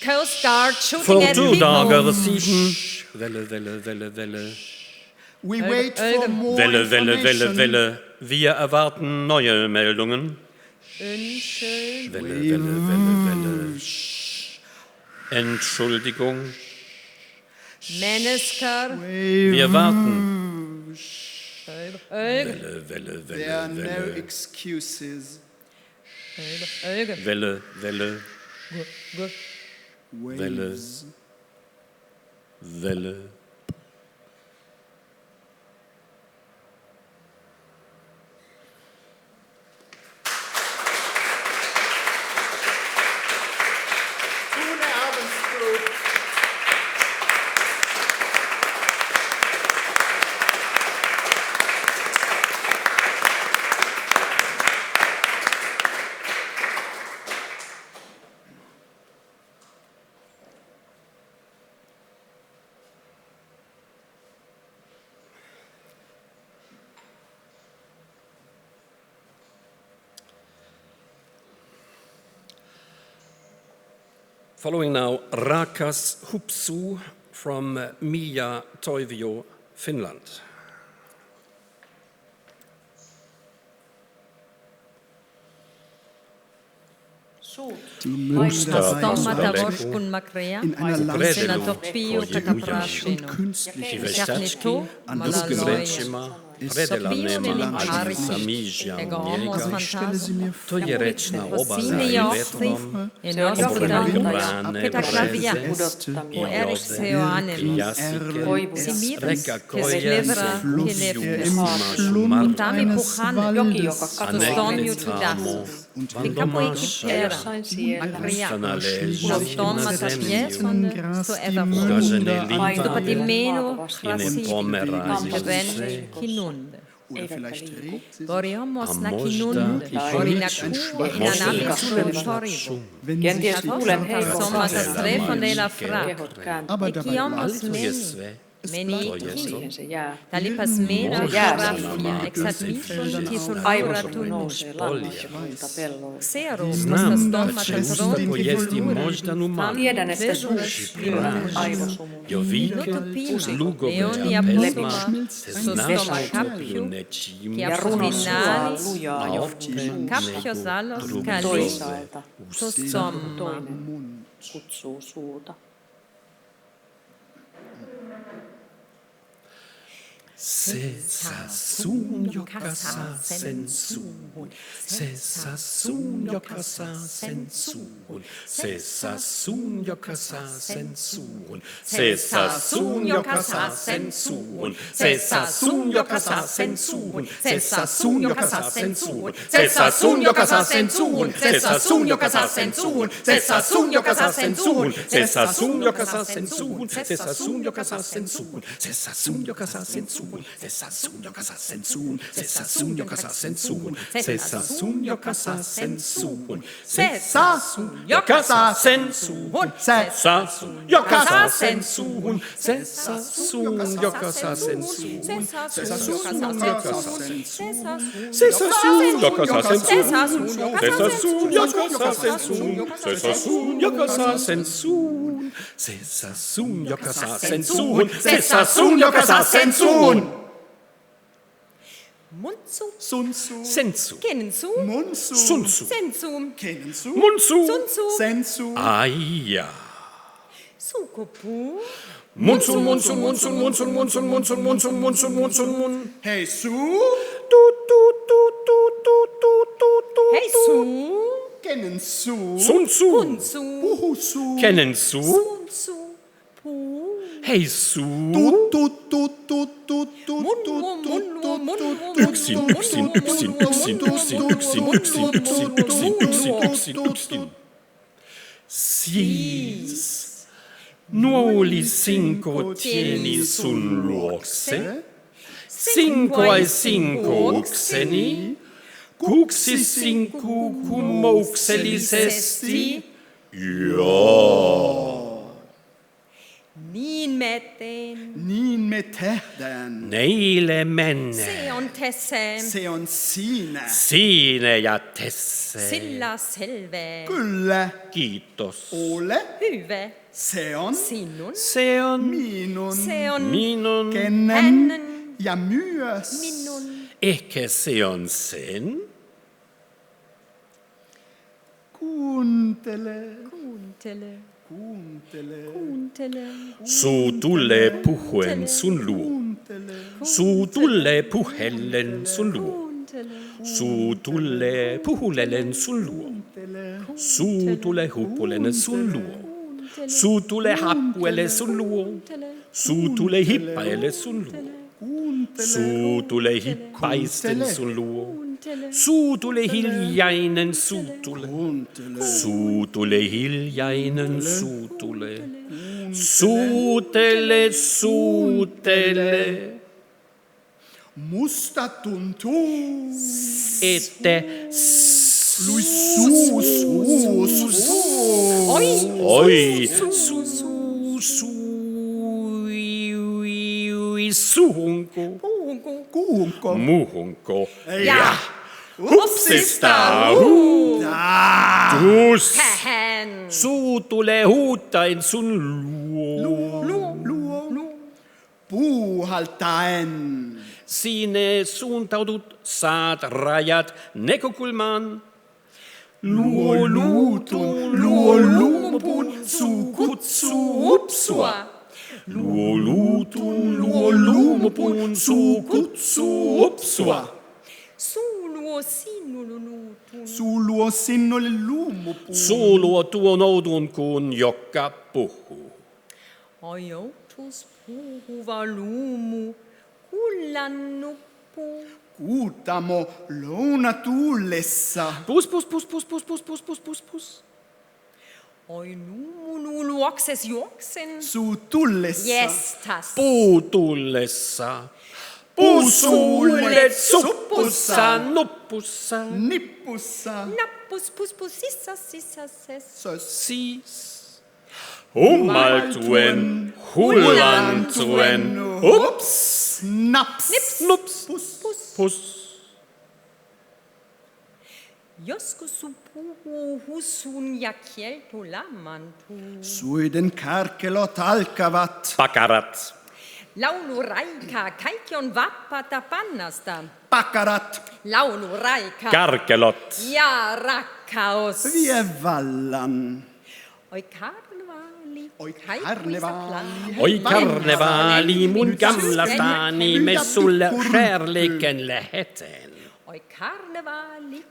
Coast Guard shooting For at 2 people. dager siden. Welle, Welle, Welle, Welle. We wait for more Welle, Welle, Welle, information. Welle. Wir erwarten neue Meldungen. Unschön. Welle, Welle, Welle, Welle. Entschuldigung. Mennesker. Wir warten. Welle. Welle, Welle, There are Welle, no Welle. excuses. Welle, Welle, Welle, Waves. Welle. Guten Abend, Group. Following now, Rakas Hupsu from Mia Toivio Finnland. Die mögen dabei Stomata vospun macrea, in einer Predelu, Senatopio und cataprascino. künstliche Vestachnito, an Lugrečima, predelanema Sopio samizia Egomos mjega, fantasma, tojerečna obala Sinio, vetrom, e nostro obrane Ketagravia, breze, o erixeo animo, jasike, Simiris, reka che slevra, che Fluss, lepes, Tami puhan, Anegne tamo, che capo equipera, macria, nostoma tapiesonde, sto ever sto patimeno, classi, even, kinunde. Oder vielleicht regt sie sich, Boriomos na Možda kinunde, i orinaku, inanabi sulem forivo. wenn sie sich Insomma, castrefon de la fra, aber e dabei chiomos to je meni, sve, meni to je to. ki, talipas mena, graphia, exadmission, tisura tunis, xero, Znam da postastoma, će usta tatron, pojesti možda numanu, Tiedän, että jovike, slugove Leoni ja apostuma, pesma, se znaš sostoma koplju capio, nečim, ja pruvinali, a opet capio salos, drugove cali, toisaalta sostoma, toinen kutsuu suuta. Sesasum jokasa sensun, sesasum jokasa sensun, sesasum jokasa sensun, sesasum jokasa sensun, sesasum jokasa sensun, sesasum jokasa sensun, sesasum jokasa sensun, sesasum jokasa sensun, sesasum jokasa sensun, sesasum jokasa sensun, sesasum jokasa sensun, sesasum jokasa sensun. Sesasum jokasa sensun, sesasum jokasa sensun, sesasum jokasa sensun, sesasum jokasa sensun, sesasum jokasa sensun, sesasum jokasa sensun, sesasum jokasa sensun, sesasum jokasa sensun, sesasum jokasa sensun, sesasum jokasa sensun, sesasum jokasa sensun, sesasum jokasa sensun. Munzu, Sunsu, Sensu, Kenenzu, Munsu, Sunsu, Sensum, Kenensu, Munsu, Sunzu, Sensu, Aia. Sukopu, Munsun, munsun, munsun, munsun, munsun, munsun, munsun, munsun, munsun, mun. Jesu, Tut, tut, tut, tut, tut, tut, tut, tut. Heisu, Kenensu, Sunsu, Punzu, Puhusu, Kennensu, Sunzu, Pu, Heisu, Tut, tut, tut, tut, tut, tut, Mun, tut, mun, tut, mun, tut, mun, tut, mun, Yksin, yksin, yksin, yksin, yksin, yksin, yksin, yksin, yksin, yksin, yksin, yksin. Siis, nuoli sinko tieni sun luokse, sinkoai sinkoukseni, kuksi sinku kummouksellisesti, joo. Niin me teen, niin me tehdään. Neile menne, se on Tesse, Se on siinä. siinä ja Tesse. sillä selve, Kyllä, Kiitos. ole, hyve, se on sinun, Se on minun, se on minun, kenen hänen, ja myös minun, ehkä se on sen. kuuntele, kuuntele, kuuntele, kuuntele, Suu tulee puhuen sun luo. kuuntele, Suu tulee puhellen sun luo. kuuntele, Suu tulee puhulellen sun luo. Suu tulee huppulellen sun luo. Suu tulee happuelle sun luo. Suu tulee hippaille sun luo. Suu tulee hippaisten sun luo. Suu tulee hiljainen, suu tulee. Suu tulee hiljainen, suu tulee. Suutele, suutele. musta tuntuu. Että oi, suhunko, Kuunko? muhunko Ja. hupsista tus. Suu tulee huutain sun luo. puuhaltaen. Sinne suuntaudut saat rajat näkökulmaan. Luo luumupun, suu kutsuu upsua. Luo luumupun, suu kutsuu upsua. Suu luo sinulle luumupun. Suu luo tuon oudun kuun, joka puhuu. Ajoutus puhuva luumu, kullannuppu. Kuutamo lounatullessa. Pus. Oi luumu luokses juoksen. Suu tullessa. Jestas. Puu tullessa. Puusuulle suppussa. Nuppussa. Nippussa. Nappus sissas. Siis. Hummaltuen, hullantuen, hups, naps, nups, pus. Joskus puhuu hussun ja kielto lammantuu. Suiden kärkelot alkavat. Pakarat. Lauluraika, kaikki on vapaata pannasta. Pakarat. Lauluraika. Karkelot. Ja rakkaus. Vie vallan. Oi karnevaali. Oi karnevaali, mun gamla stani, me sulle kärleken läheten. Oi karnevaali,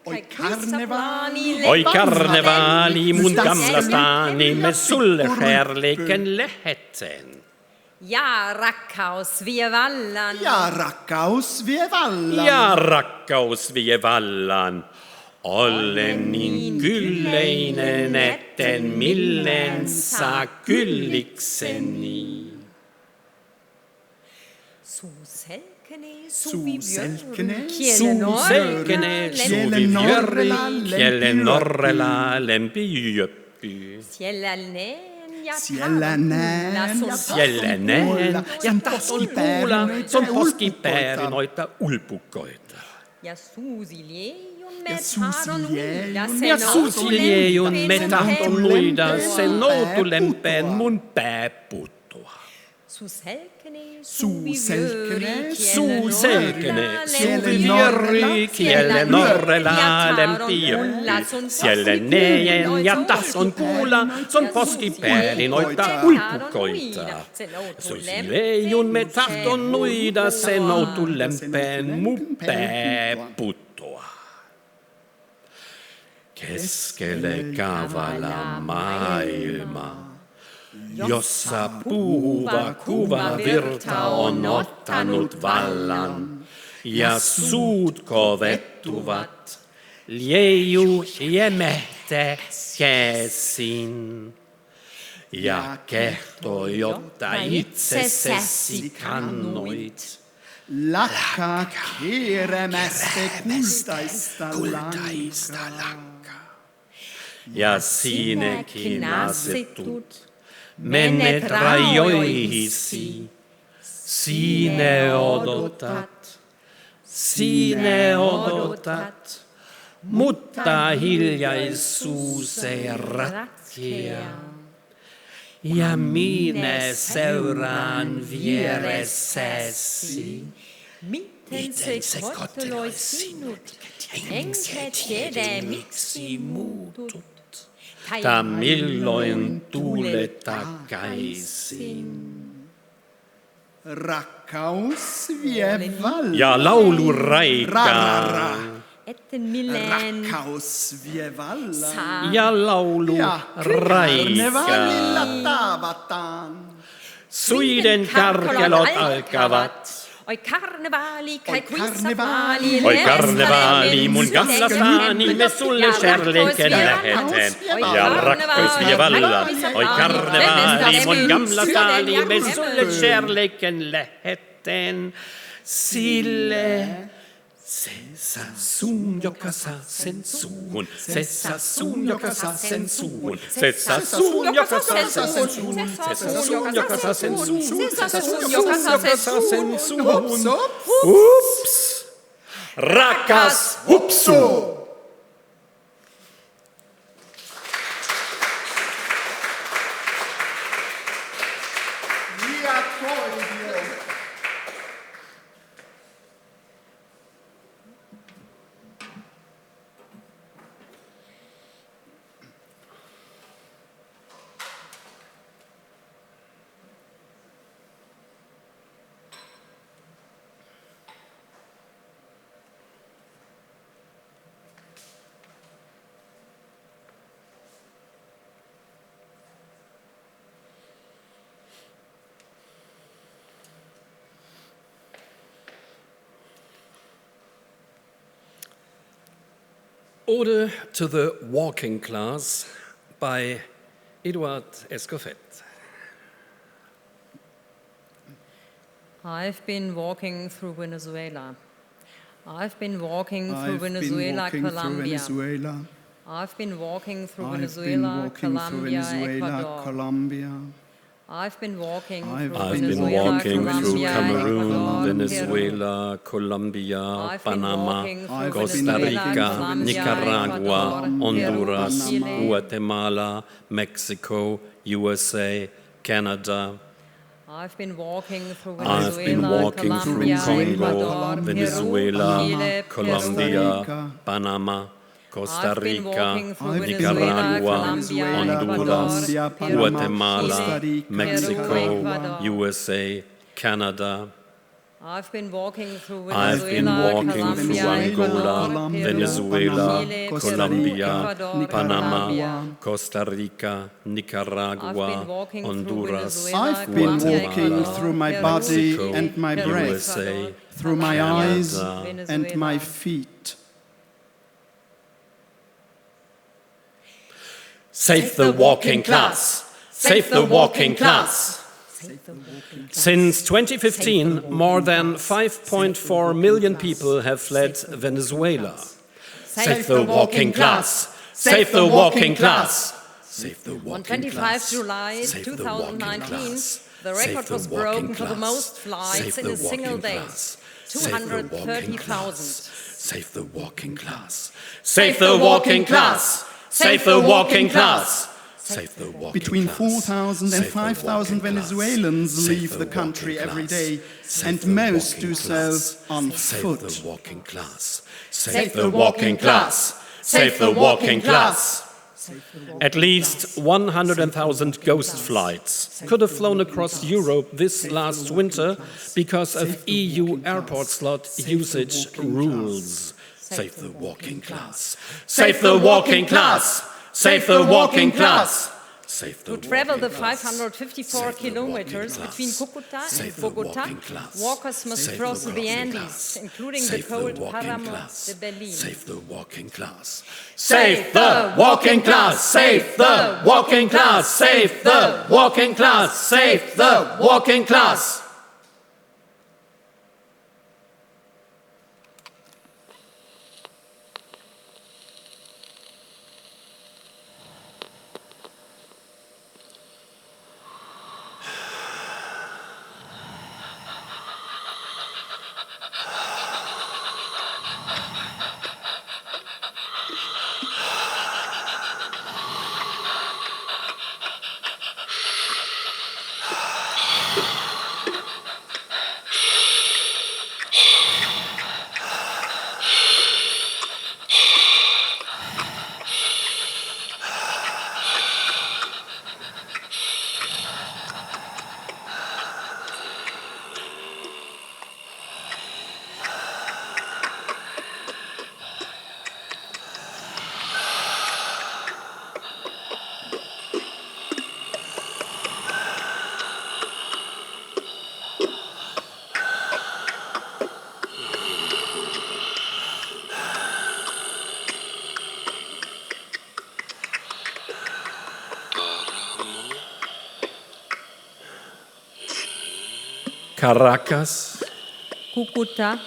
Oi karnevaali, mun gamla stani, me sulle kärleken läheten. Ja rakkaus vie vallan. Ja rakkaus vie vallan. Ja rakkaus vie vallan. Olen niin kylleinen, etten millen saa kyllikseni. Suu selkenee, Suu selkenee, suvi björri, kielen norrela, lempi jöppy. Siellä näen ja tahton kuulla, se on poskipäärinoita ulpukoita. Ja suusiljejun me tahton luida, se noutu lempeen mun pää puuttua. Suu selkenee, suvi björri, kielen norrela, lempi jöppy. Siellä näen ja tahton kuulla, se on poskipäärinoita ulpukoita. Suusiljejun me tahton luida, se noutu lempeen mun pää puuttua. Keskelle kavala maailma, jossa puhuva kuva virta on ottanut vallan, ja suut kovettuvat, liejuu jämähtä käsin. Ja kehtoo, jotta itsessäsi kannoit. Lakkaa kierrämästä kultaista lankaa. Ja siinäkin asetut, menet rajoihisi. Siinä odotat, mutta hiljaisuus ei ratkea. Ja minä seuraan vieressäsi. miten se kohteloi sinut, enkä tiedä miksi muutut. Tai milloin tulet takaisin. Rakkaus vie vallan. Ja lauluraika. Etten millään Rakkaus vie vallan. Ja lauluraika. Karnevaalilla tavataan. Suiden karkelot alkavat. Oi karnevaali, Oi karnevaali, Oi karnevaali, mun gamla stani, me sulle kärleken läheten. Ja rakkaus vie vallan. Oi karnevaali, mun gamla stani, me sulle kärleken läheten. Sille se saa suun, joka saa sen suuhun. Se saa suun, joka saa sen suuhun. Se saa suun, joka saa sen suuhun. Se saa suun, joka saa sen suuhun. Se saa suun, joka saa sen suuhun. Ups! Rakas hupsu! Ja toivio. Ode to the Walking Class by Eduard Escoffet. I've been walking through Venezuela. I've been walking through Venezuela, Colombia. I've been walking through Venezuela, Colombia, Ecuador. I've been walking through Cameroon, Venezuela, Colombia, Panama, Costa Rica, Nicaragua, Honduras, Guatemala, Mexico, USA, Canada. I've been walking through Congo, Venezuela, Colombia, Panama, Costa Rica, Nicaragua, Honduras, Guatemala, Mexico, USA, Canada. I've been walking through Angola, Venezuela, Colombia, Panama, Costa Rica, Nicaragua, Honduras. I've been walking through my body and my breath, through my eyes and my feet. Save the walking class! Save the walking class! Since 2015, more than 5.4 million people have fled Venezuela. Save the walking class! Save the walking class! Save the walking class! On 25 July 2019, the record was broken for the most flights in a single day. 230,000. Save the walking class! Save the walking class! Save the walking class! Between 4,000 and 5,000 Venezuelans leave the country every day, and most do so on foot. Save the walking class! Save the walking class! Save the walking class! At least 100,000 ghost flights could have flown across Europe this last winter because of EU airport slot usage rules. Save the walking class! Save the walking class! Save the walking class! To travel the 554 kilometers between Cucuta and Bogota, walkers must cross the Andes, including the cold Páramo de Belén. Save the walking class! Save the walking class! Save the walking class! Save the walking class! Save the walking class! Caracas, Cúcuta,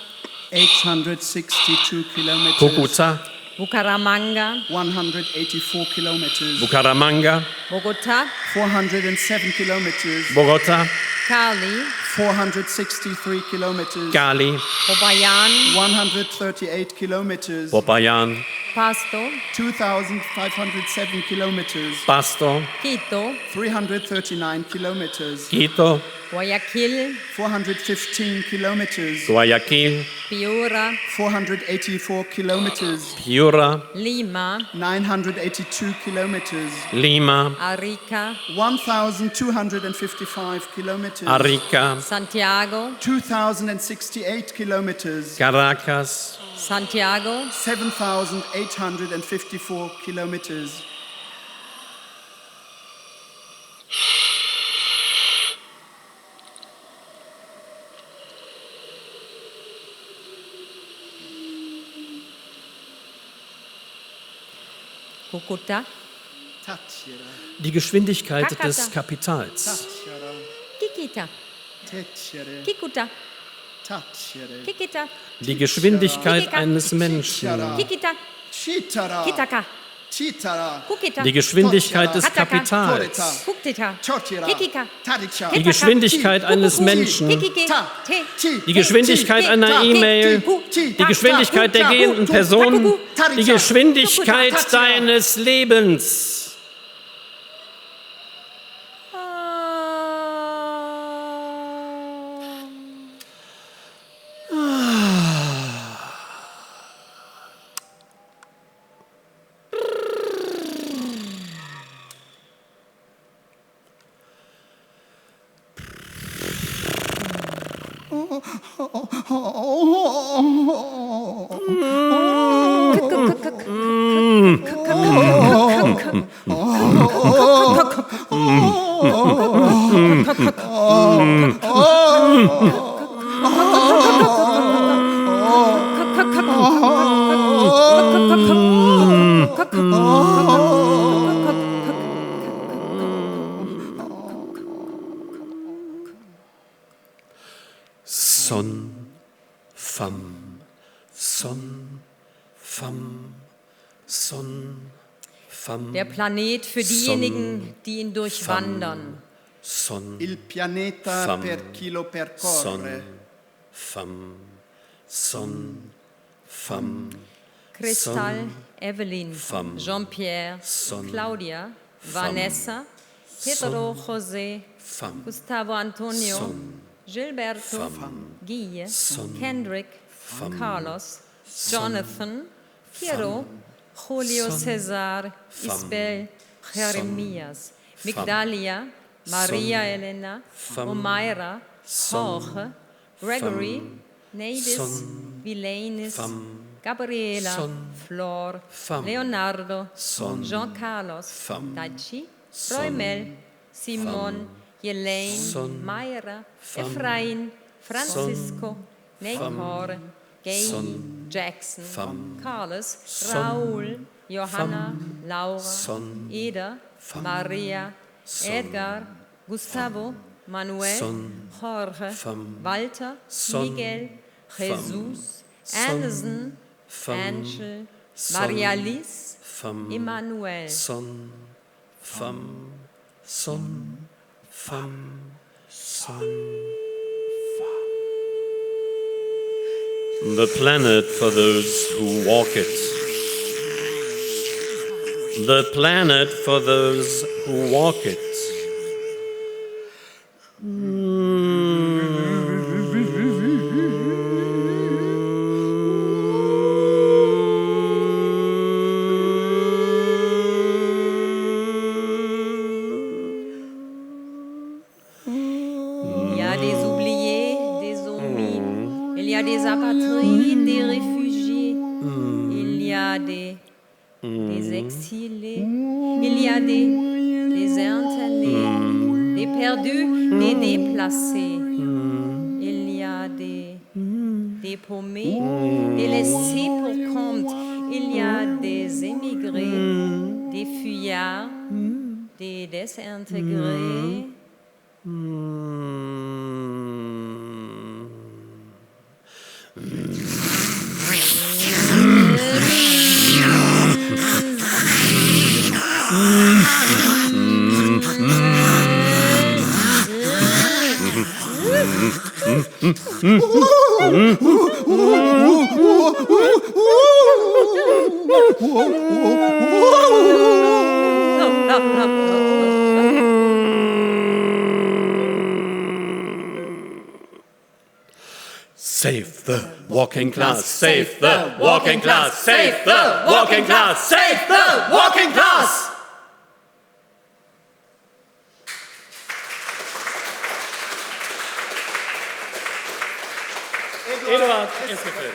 862 kilometers. Cúcuta, Bucaramanga, 184 kilometers. Bucaramanga, Bogota, 407 kilometers. Bogota, Cali, 463 kilometers. Cali, Popayan, 138 kilometers. Popayan, Pasto, 2,507 kilometers. Pasto, Quito, 339 kilometers. Quito, Guayaquil, 415 kilometers. Guayaquil, Piura, 484 kilometers. Piura, Lima, 982 kilometers. Lima, Arica, 1,255 kilometers. Arica, Santiago, 2,068 kilometers. Caracas, Santiago, 7,854 kilometers. Kukuta, Tatjera, Die Geschwindigkeit Kakata. des Kapitals. Tatjera, Kikita, Tetjere, Kikuta, Tatjere, Kikita, Die Geschwindigkeit Kikika. eines Menschen. Kikita, Chitara, Kitaka, Chitara, Kukita, Die Geschwindigkeit des Kataka. Kapitals. Kuktita, Chotira, Kikika, Taricha, Die Geschwindigkeit eines Menschen. Kikike, Te, Die Geschwindigkeit einer E-Mail. Die Geschwindigkeit der gehenden Person. Die Geschwindigkeit deines Lebens. Son, fam, son, fam, son, fam. Der Planet für diejenigen, die ihn durchwandern. Son, Il pianeta fam, per chi lo percorre. fam, son, fam. Kristall, Son, Evelyn, fam, Jean-Pierre, son, Claudia, fam, Vanessa, Pedro, José, fam, Gustavo Antonio, son, Gilberto, fam, Guille, son, Kendrick, fam, Carlos, son, Jonathan, Piero, Julio son, Cesar, fam, Isabel, Jeremias, Migdalia, Maria Elena, fam, Omaira, son, Jorge, Gregory, fam, Nevis, son, Vilanes, fam, Gabriela, son, Flor, fam, Leonardo, son, Jean Carlos, fam, Daichi, son, Roymel, Simon, fam, Yelaine, son, Mayra, fam, Efrain, Francisco, Nahor, Gay, son, Jackson, fam, Carlos, son, Raoul, Johanna, fam, Laura, son, Eda, fam, Maria, son, Edgar, Gustavo, Manuel, son, Jorge, fam, Walter, son, Miguel, Jesus, son, Anderson, fam, Angel, son, Maria Liz, fam, Emmanuel. son, fam, son, fam, son. The planet for those who walk it. The planet for those who walk it. Il y a des oubliés, des omis, il y a des apatrides, des réfugiés, il y a des exilés, il y a des internés, des perdus, des déplacés, il y a des paumés, des laissés pour compte, il y a des émigrés, des fuyards, des désintégrés. Save the walking class, save the walking class, save the walking class, save the walking class! Eduard Esquefeld.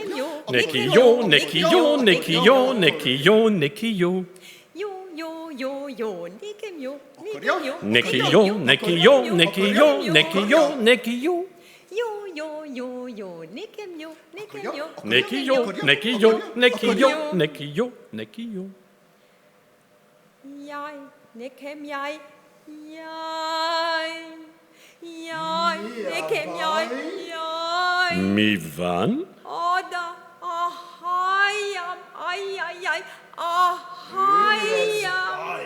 Nikki-yo, Nikki-yo, Nikki-yo, Nikki-yo, Nikki-yo. Yo, Nikki-yo, Nikki-yo, Nikki-yo, Nikki-yo, Nikki-yo, Nikki-yo. Yo, Nikki-yo, Nikki-yo, Nikki-yo, Nikki-yo, Nikki-yo, Nikki-yo. Jeg, Nikkem jeg, Nikkem jeg. Mi van? Oda, ahajam, ai, ahajam.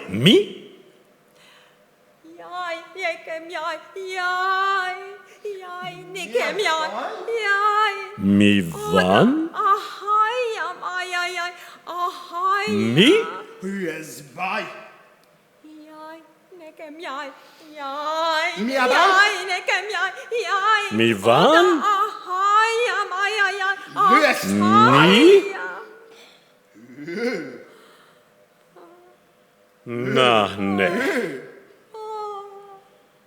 Mi? Jeg, Nikkem jeg, Nikkem jeg. Mi van? Ahajam, ai, ahajam. Mi? Yes, bye. Jeg, Nikkem jeg, Nikkem jeg. Mi van? Ahajam, ai, Yes. Mi? Na, ne.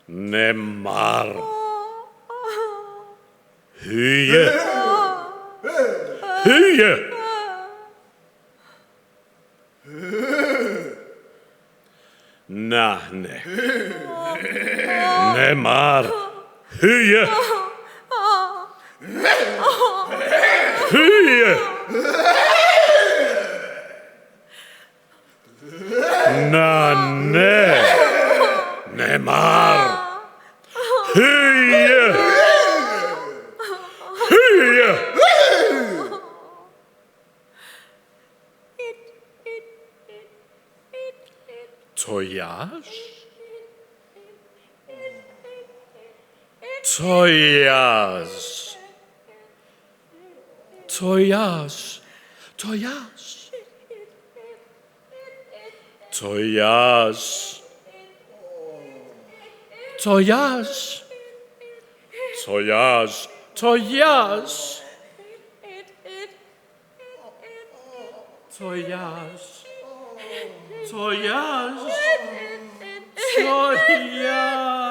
Nemar. Hye. Hye. Na, ne. Nemar. Hye. Hye. Na, ne. Nemar. Hye. Hye. Toyage? Toyage. Toyage. Toyage. Toyage. Toyage. Toyage. Toyage. Toyage. Toyage. Toyage.